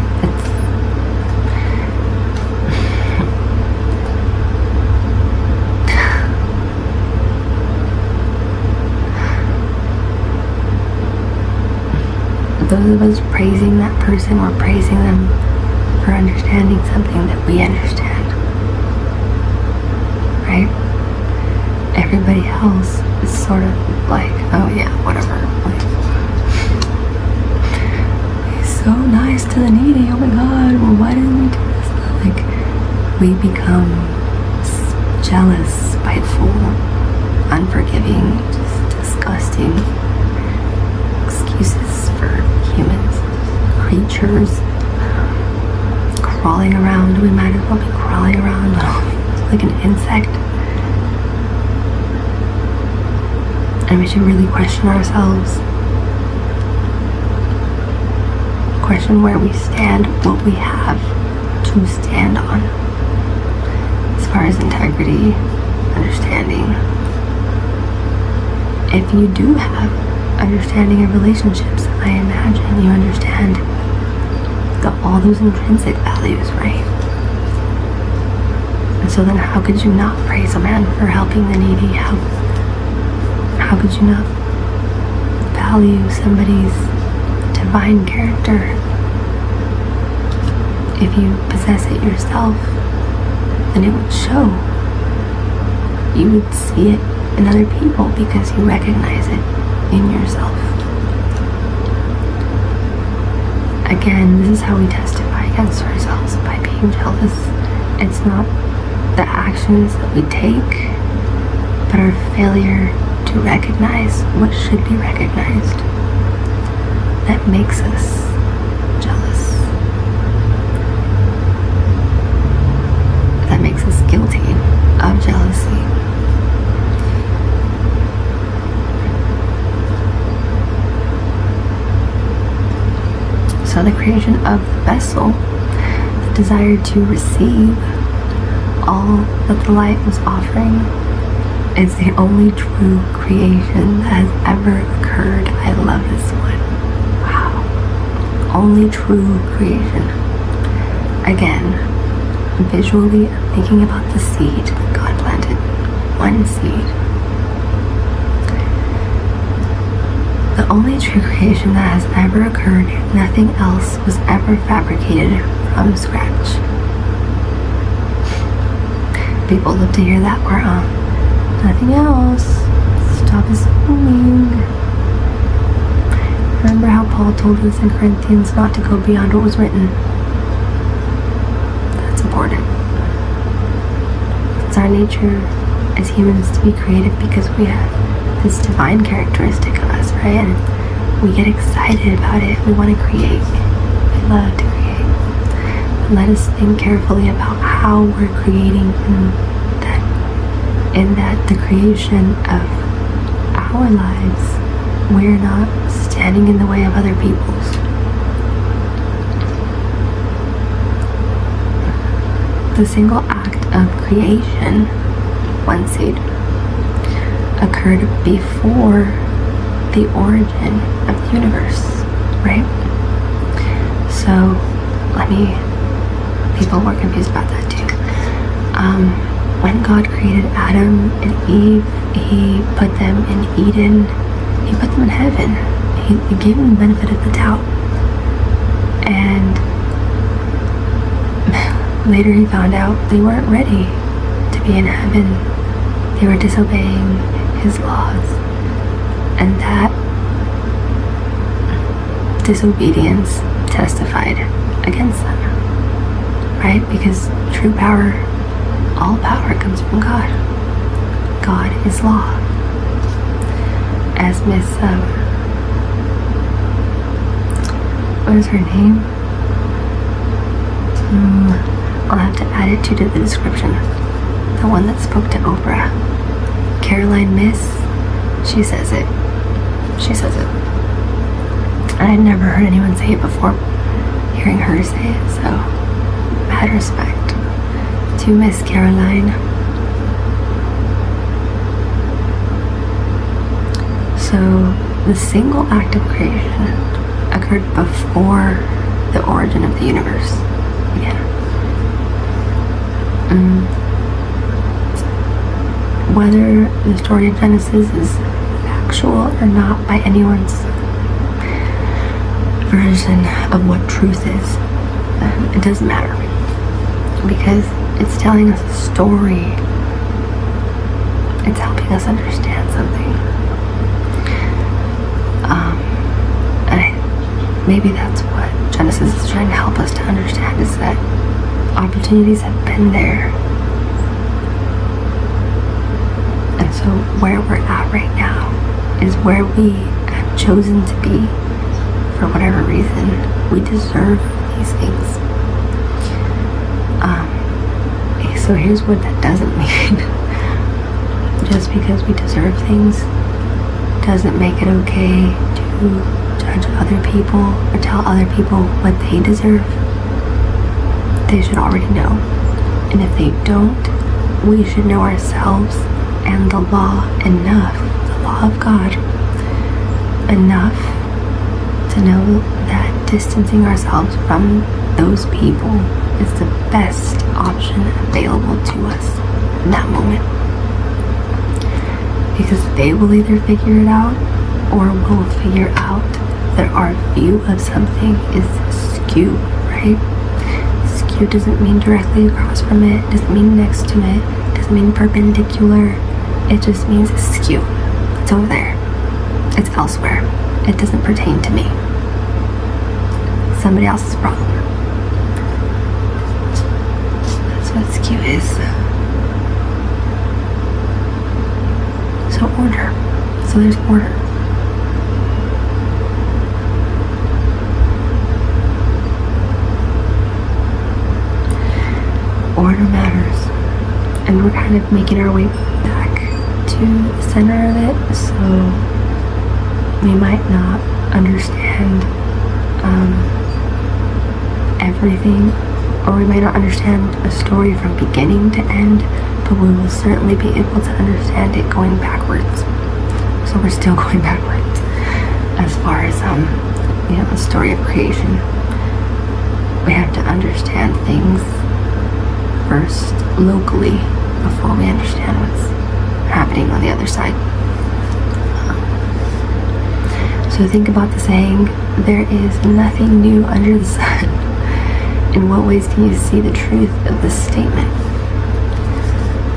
Those of us praising that person, we're praising them for understanding something that we understand, right? Everybody else is sort of like, oh yeah, whatever. Like, he's so nice to the needy, oh my god, well why didn't we do this? Like, we become jealous, spiteful, unforgiving, just disgusting excuses for humans, creatures crawling around. We might as well be crawling around like an insect. And we should really question ourselves, question where we stand, what we have to stand on as far as integrity, understanding. If you do have understanding of relationships, I imagine you understand all those intrinsic values, right? And so then how could you not praise a man for helping the needy? How could you not value somebody's divine character? If you possess it yourself, then it would show. You would see it in other people because you recognize it in yourself. Again, this is how we testify against ourselves, by being jealous. It's not the actions that we take, but our failure to recognize what should be recognized that makes us jealous, that makes us guilty of jealousy. So the creation of the vessel, the desire to receive all that the light was offering, is the only true creation that has ever occurred. I love this one. Wow. Only true creation. Again, visually, I'm thinking about the seed that God planted. One seed. The only true creation that has ever occurred. Nothing else was ever fabricated from scratch. People love to hear that word, nothing else. Stop assuming. Remember how Paul told us in Corinthians not to go beyond what was written. That's important. It's our nature as humans to be creative because we have this divine characteristic of us, right? And we get excited about it. We want to create. We love to create. But let us think carefully about how we're creating in that the creation of our lives. We're not standing in the way of other people's. The single act of creation, one seed, occurred before the origin of the universe, right? So, people were confused about that too. When God created Adam and Eve, he put them in Eden. He put them in heaven. He gave them the benefit of the doubt. And later he found out they weren't ready to be in heaven. They were disobeying his laws. And that disobedience testified against them. Right? Because true power, all power comes from God. God is law. As Miss, what is her name? I'll have to add it to the description. The one that spoke to Oprah. Caroline Miss, she says it. She says it. I had never heard anyone say it before, hearing her say it, so mad respect to Miss Caroline. So the single act of creation occurred before the origin of the universe began. Whether the story of Genesis is factual or not by anyone's version of what truth is, it doesn't matter, because it's telling us a story. It's helping us understand something. Maybe that's what Genesis is trying to help us to understand, is that opportunities have been there. And so where we're at right now is where we have chosen to be for whatever reason. We deserve these things. So here's what that doesn't mean. Just because we deserve things doesn't make it okay to judge other people or tell other people what they deserve. They should already know. And if they don't, we should know ourselves and the law enough, the law of God, enough to know that distancing ourselves from those people is the best option available to us in that moment. Because they will either figure it out or we'll figure out that our view of something is skewed, right? Skew doesn't mean directly across from it, doesn't mean next to it, doesn't mean perpendicular. It just means skew. It's over there. It's elsewhere. It doesn't pertain to me. Somebody else's problem. That's what skew is. So order. So there's order. Order matters, and we're kind of making our way back to the center of it, so we might not understand everything, or we might not understand a story from beginning to end, but we will certainly be able to understand it going backwards. So we're still going backwards as far as the story of creation. We have to understand things first locally before we understand what's happening on the other side. So think about the saying, there is nothing new under the sun. In what ways do you see the truth of this statement?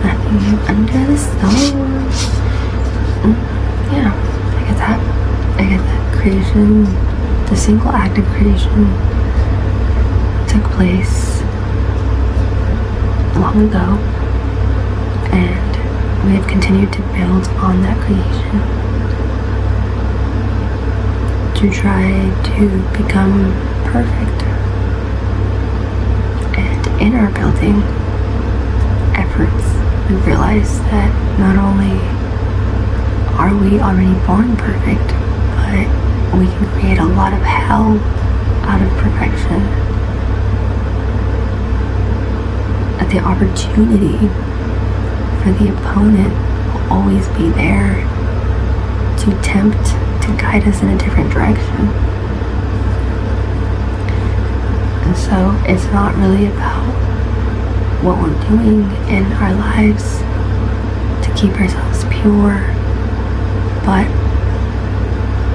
Nothing new under the sun. Yeah, I get that. Creation The single act of creation took place long ago, and we have continued to build on that creation to try to become perfect. And in our building efforts, we realized that not only are we already born perfect, but we can create a lot of hell out of perfection. That the opportunity for the opponent will always be there to tempt to guide us in a different direction. And so it's not really about what we're doing in our lives to keep ourselves pure, but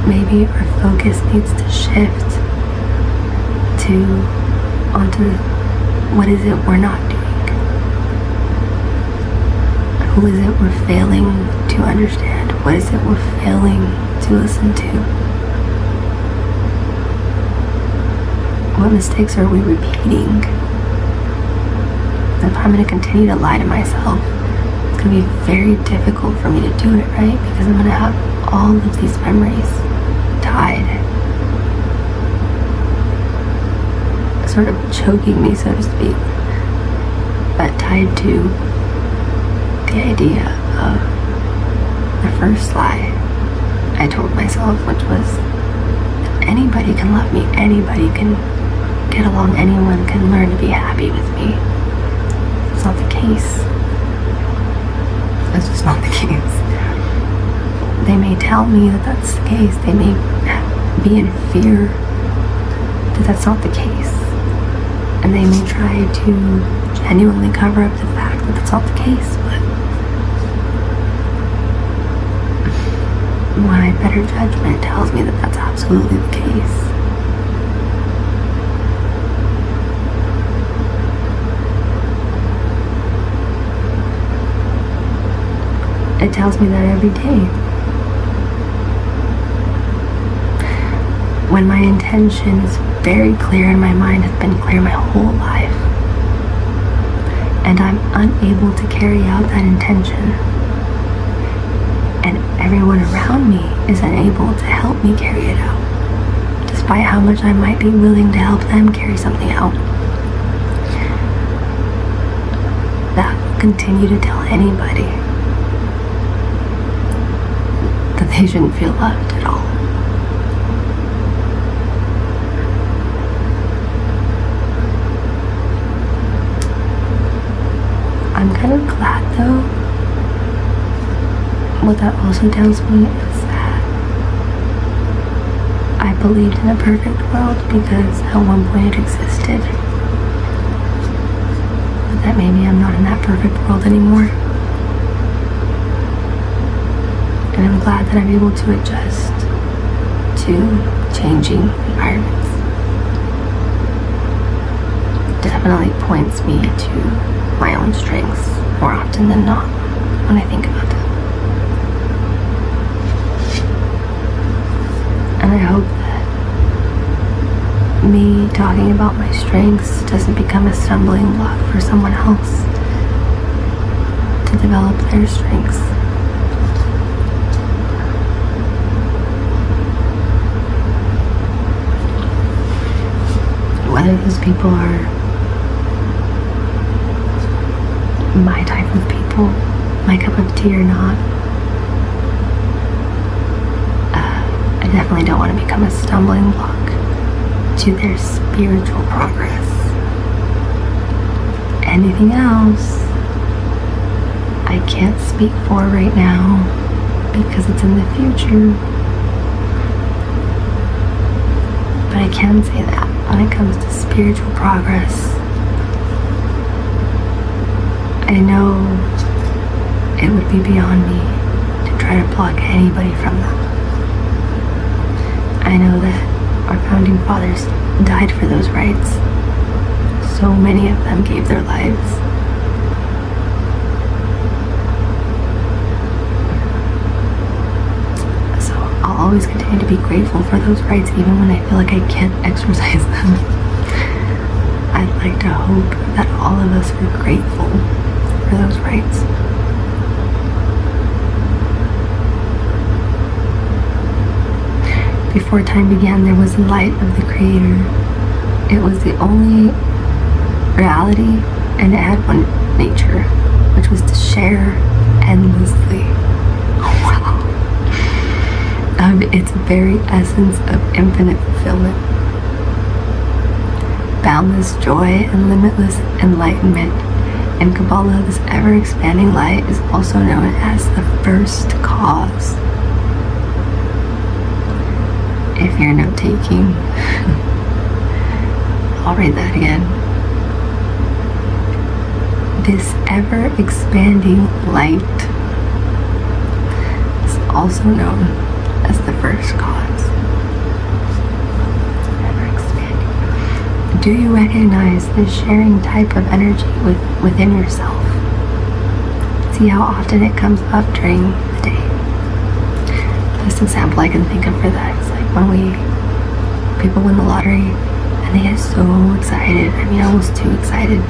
maybe our focus needs to shift onto what is it we're not doing? Who is it we're failing to understand? What is it we're failing to listen to? What mistakes are we repeating? If I'm going to continue to lie to myself, it's going to be very difficult for me to do it, right? Because I'm going to have all of these memories tied, sort of choking me, so to speak, but tied to the idea of the first lie I told myself, which was anybody can love me, anybody can get along, anyone can learn to be happy with me. It's not the case. That's just not the case. They may tell me that that's the case. They may be in fear that that's not the case. And they may try to genuinely cover up the fact that that's not the case, but my better judgment tells me that that's absolutely the case. It tells me that every day. When my intention is very clear and my mind has been clear my whole life, and I'm unable to carry out that intention, and everyone around me is unable to help me carry it out, despite how much I might be willing to help them carry something out, that will continue to tell anybody that they shouldn't feel loved at all. I'm kind of glad though. What that also tells me is that I believed in a perfect world because at one point it existed. But that maybe I'm not in that perfect world anymore. And I'm glad that I'm able to adjust to changing environments. It definitely points me to my own strengths more often than not when I think about them. And I hope that me talking about my strengths doesn't become a stumbling block for someone else to develop their strengths. Whether those people are my type of people, my cup of tea or not, I definitely don't want to become a stumbling block to their spiritual progress. Anything else I can't speak for right now because it's in the future. But I can say that when it comes to spiritual progress, I know it would be beyond me to try to block anybody from that. I know that our founding fathers died for those rights. So many of them gave their lives. So I'll always continue to be grateful for those rights, even when I feel like I can't exercise them. I'd like to hope that all of us are grateful for those rights. Before time began, there was the light of the Creator. It was the only reality, and it had one nature, which was to share endlessly. Oh, wow. Of its very essence of infinite fulfillment, boundless joy, and limitless enlightenment. In Kabbalah, this ever-expanding light is also known as the first cause. If you're note-taking, I'll read that again. This ever-expanding light is also known as the first cause. Ever-expanding. Do you recognize this sharing type of energy within yourself? See how often it comes up during the day. Best example I can think of for that is like when people win the lottery and they get so excited. I mean, almost too excited.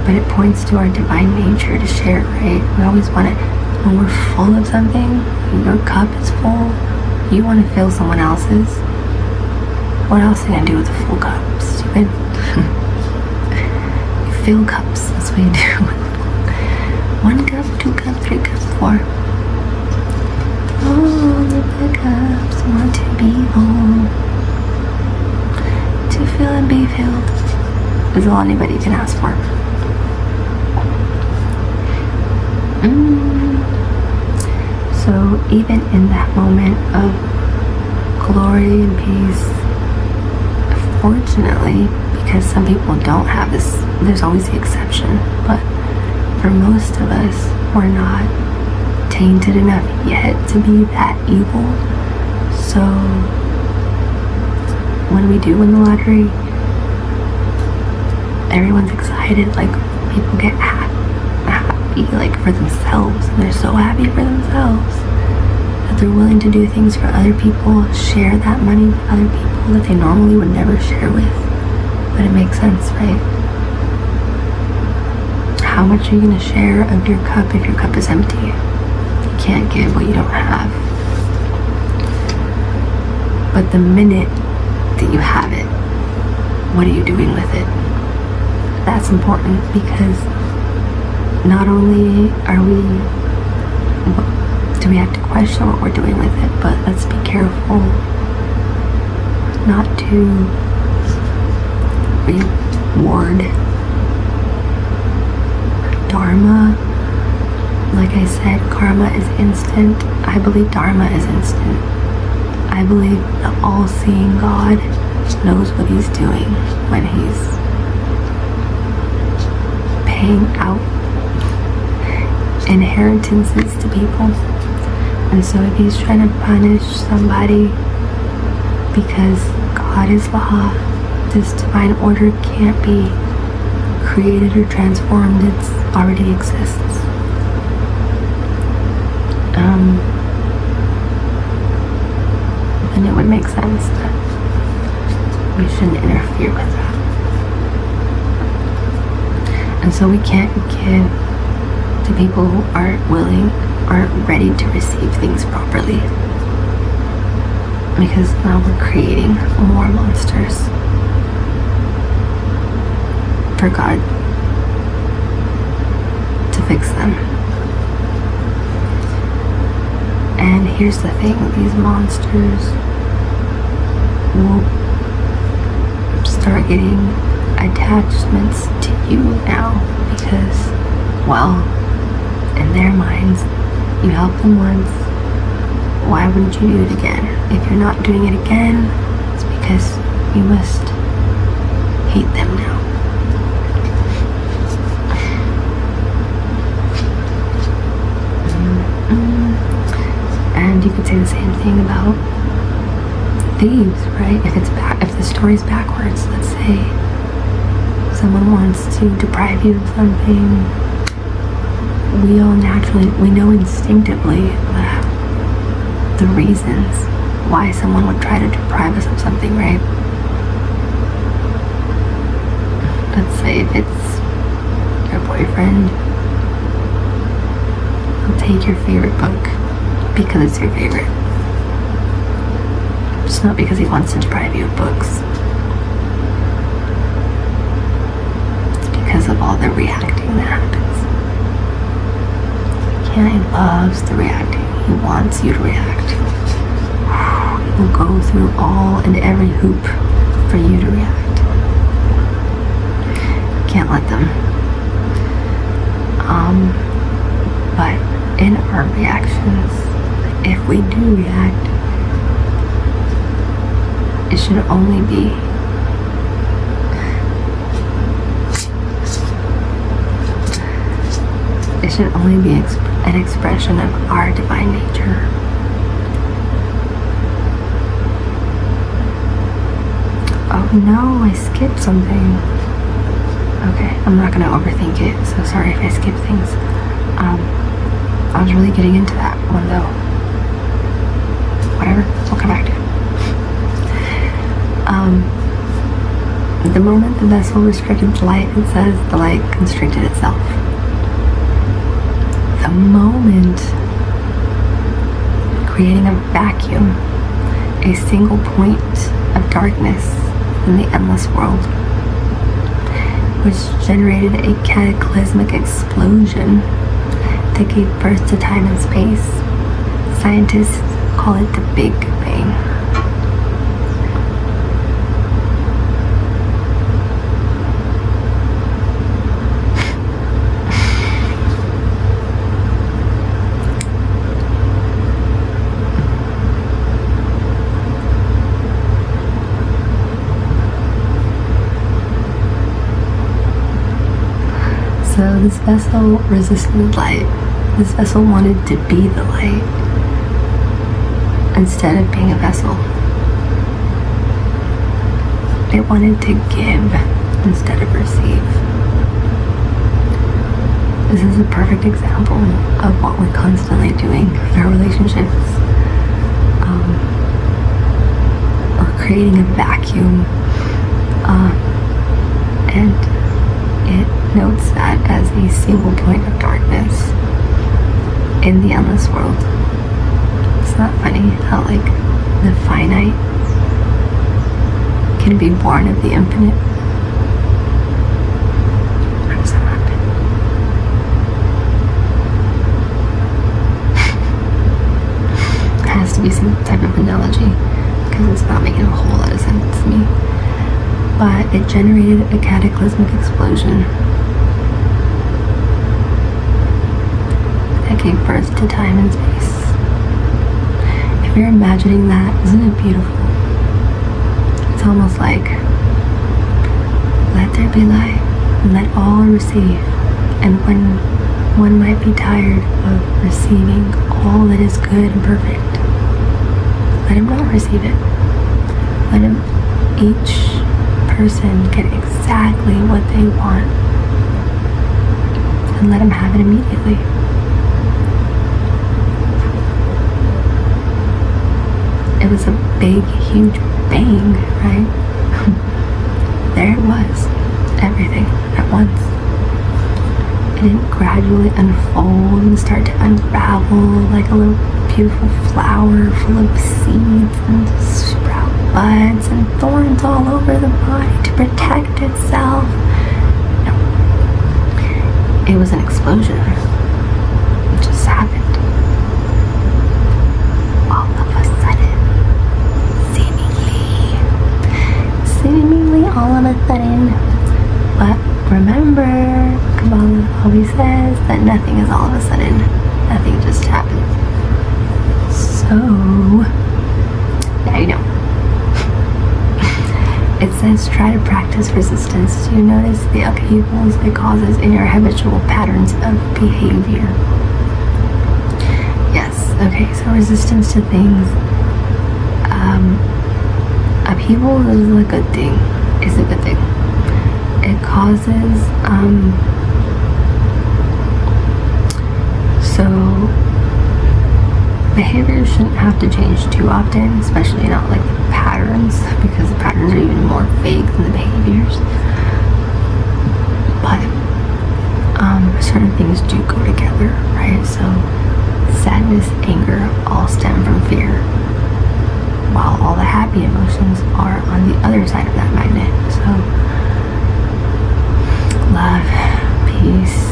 But it points to our divine nature to share, right? We always want it. When we're full of something, your cup is full, you want to fill someone else's. What else are you going to do with a full cup? Stupid. You fill cups. That's what you do. 1 cup, 2 cups, 3 cups, 4. All of the cups want to be full. To fill and be filled is all anybody can ask for. So even in that moment of glory and peace, fortunately, because some people don't have this, there's always the exception, but for most of us, we're not tainted enough yet to be that evil. So when we do win the lottery, everyone's excited, like people get happy like for themselves, and they're so happy for themselves that they're willing to do things for other people, share that money with other people that they normally would never share with. But it makes sense, right? How much are you going to share of your cup if your cup is empty? You can't give what you don't have. But the minute that you have it, what are you doing with it? That's important, because not only do we have to question what we're doing with it, but let's be careful not to reward dharma. Like I said, karma is instant. I believe dharma is instant. I believe the all-seeing God knows what he's doing when he's paying out inheritances to people. And so if he's trying to punish somebody because God is law, this divine order can't be created or transformed. It already exists. Then it would make sense that we shouldn't interfere with that. And so we can't give to people who aren't ready to receive things properly, because now we're creating more monsters for God to fix them. And here's the thing, these monsters will start getting attachments to you now, because, well, in their minds, you helped them once, why wouldn't you do it again? If you're not doing it again, it's because you must hate them now. And you could say the same thing about thieves, right? If the story's backwards, let's say someone wants to deprive you of something, we know instinctively the reasons why someone would try to deprive us of something, right? Let's say if it's your boyfriend, he'll take your favorite book because it's your favorite. It's not because he wants to deprive you of books. It's because of all the reacting that happens. Yeah, he loves the reacting. He wants you to react. He will go through all and every hoop for you to react. Can't let them. But in our reactions, if we do react, it should only be an expression of our divine nature. Oh no, I skipped something. Okay, I'm not gonna overthink it, so sorry if I skip things. I was really getting into that one though. Whatever, we'll come back to it. The moment the vessel restricted the light, it says the light constricted itself. The moment creating a vacuum, a single point of darkness in the endless world, which generated a cataclysmic explosion that gave birth to time and space. Scientists call it the Big Bang. So this vessel resisted light. This vessel wanted to be the light instead of being a vessel. It wanted to give instead of receive. This is a perfect example of what we're constantly doing in our relationships. We're creating a vacuum, and it notes that as a single point of darkness in the endless world. It's not funny how like the finite can be born of the infinite. How does that happen? It has to be some type of analogy because it's not making a whole lot of sense to me. But it generated a cataclysmic explosion that gave birth to time and space. If you're imagining that, isn't it beautiful? It's almost like, let there be light, and let all receive. And when one might be tired of receiving all that is good and perfect, let him not receive it. Let him each person get exactly what they want, and let them have it immediately. It was a big, huge bang, right? There it was, everything at once. It didn't gradually unfold and start to unravel like a little beautiful flower full of seeds and sprout buds and thorns all over the body to protect itself. No. It was an explosion. It just happened. All of a sudden. Seemingly all of a sudden. But remember, Kabbalah always says that nothing is all of a sudden. Nothing just happens. So, now you know. It says try to practice resistance to notice the upheavals it causes in your habitual patterns of behavior. Yes, okay, so resistance to things. Upheaval is a good thing. It's a good thing. It causes, so behaviors shouldn't have to change too often, especially not like the patterns, because the patterns are even more vague than the behaviors. But certain things do go together, right? So sadness, anger all stem from fear, while all the happy emotions are on the other side of that magnet. So love, peace,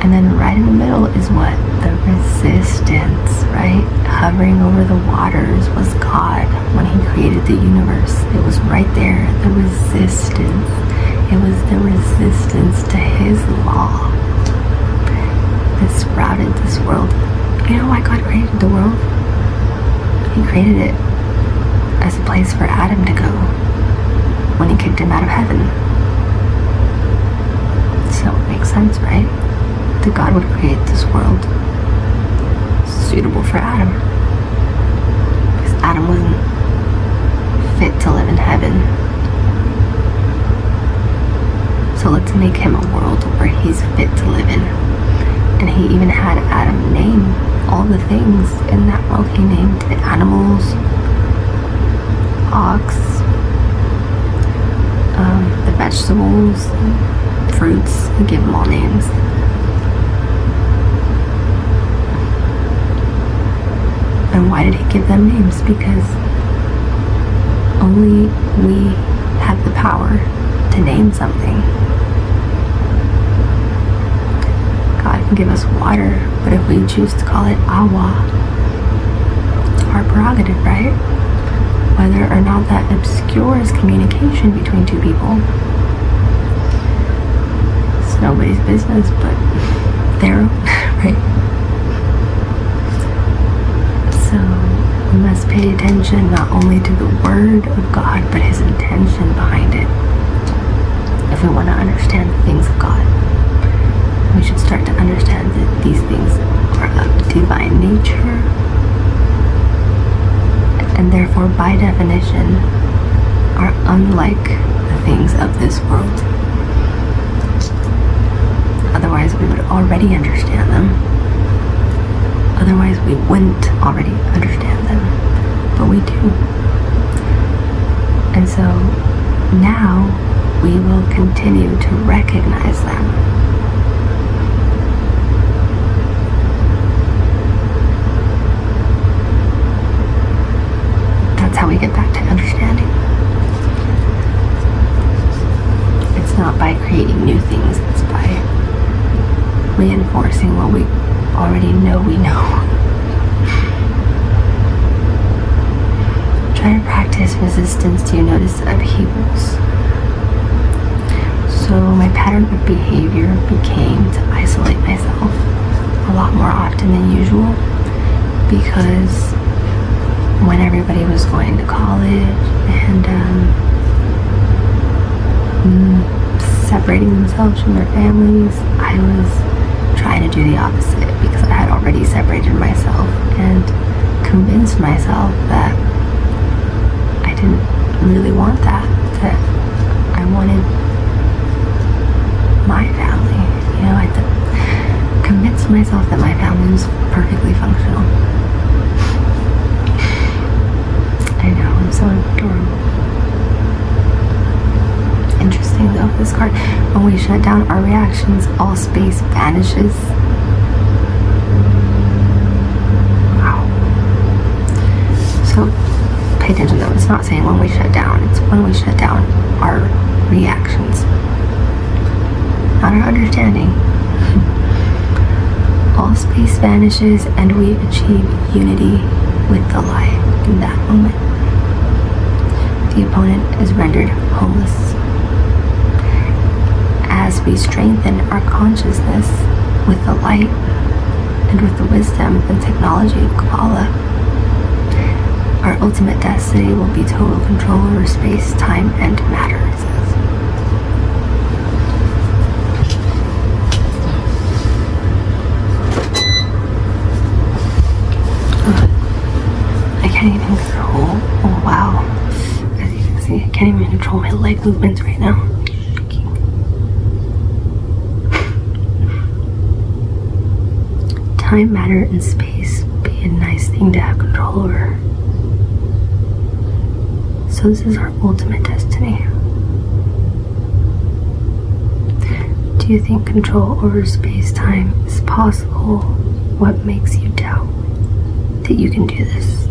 and then right in the middle is what? The resistance, right? Hovering over the waters was God when he created the universe. It was right there, the resistance. It was the resistance to his law that sprouted this world. You know why God created the world? He created it as a place for Adam to go when he kicked him out of heaven. So it makes sense, right? That God would create this world suitable for Adam, because Adam wasn't fit to live in heaven. So let's make him a world where he's fit to live in. And he even had Adam name all the things in that world. He named the animals, ox, the vegetables, fruits. He gave them all names. And why did he give them names? Because only we have the power to name something. God can give us water, but if we choose to call it awa, it's our prerogative, right? Whether or not that obscures communication between two people, it's nobody's business but their own, right? So we must pay attention not only to the word of God, but his intention behind it. If we want to understand the things of God, we should start to understand that these things are of divine nature, and therefore by definition are unlike the things of this world. Otherwise we would already understand them. Otherwise we wouldn't already understand them, but we do. And so now we will continue to recognize them. That's how we get back to understanding. It's not by creating new things, it's by reinforcing what we already know we know. Try to practice resistance to notice upheavals. So my pattern of behavior became to isolate myself a lot more often than usual, because when everybody was going to college and separating themselves from their families, I was trying to do the opposite, because I had already separated myself and convinced myself that I didn't really want that I wanted my family. You know, I convinced myself that my family was perfectly functional. I know, I'm so adorable. Interesting though, this card. When we shut down our reactions, all space vanishes. Wow. So pay attention though, it's not saying when we shut down, it's when we shut down our reactions, not our understanding. All space vanishes and we achieve unity with the light in that moment. The opponent is rendered homeless. As we strengthen our consciousness with the light and with the wisdom and technology of Kabbalah, our ultimate destiny will be total control over space, time, and matter, it says. I can't even control, oh wow, as you can see, I can't even control my leg movements right now. time, matter, and space be a nice thing to have control over. So this is our ultimate destiny. Do you think control over space-time is possible? What makes you doubt that you can do this?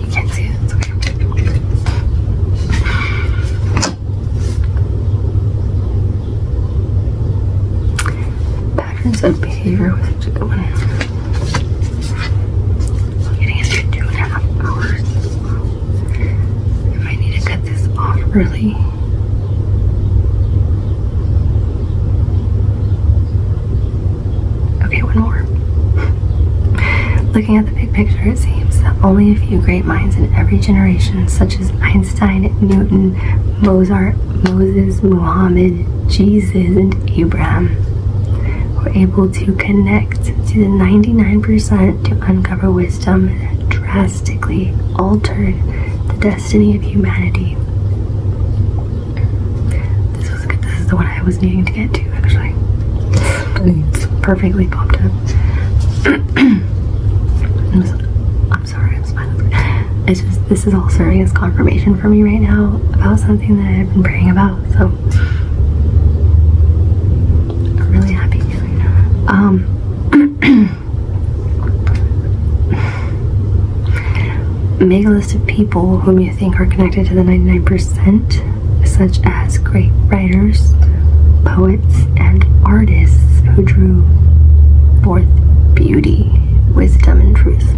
You can't see it, it's okay. Patterns of behavior was such a good one. I'm getting it through 2.5 hours. If I need to cut this off early. Okay, one more. Looking at the big picture, it seems that only a few great minds in every generation, such as Einstein, Newton, Mozart, Moses, Muhammad, Jesus, and Abraham, were able to connect to the 99% to uncover wisdom that drastically altered the destiny of humanity. This is the one I was needing to get to, actually. It's perfectly popped up. I'm sorry, I'm smiling. It's just, this is all serving as confirmation for me right now about something that I've been praying about, so I'm really happy. Make a list of people whom you think are connected to the 99%, such as great writers, poets, and artists who drew forth beauty, wisdom, and truth.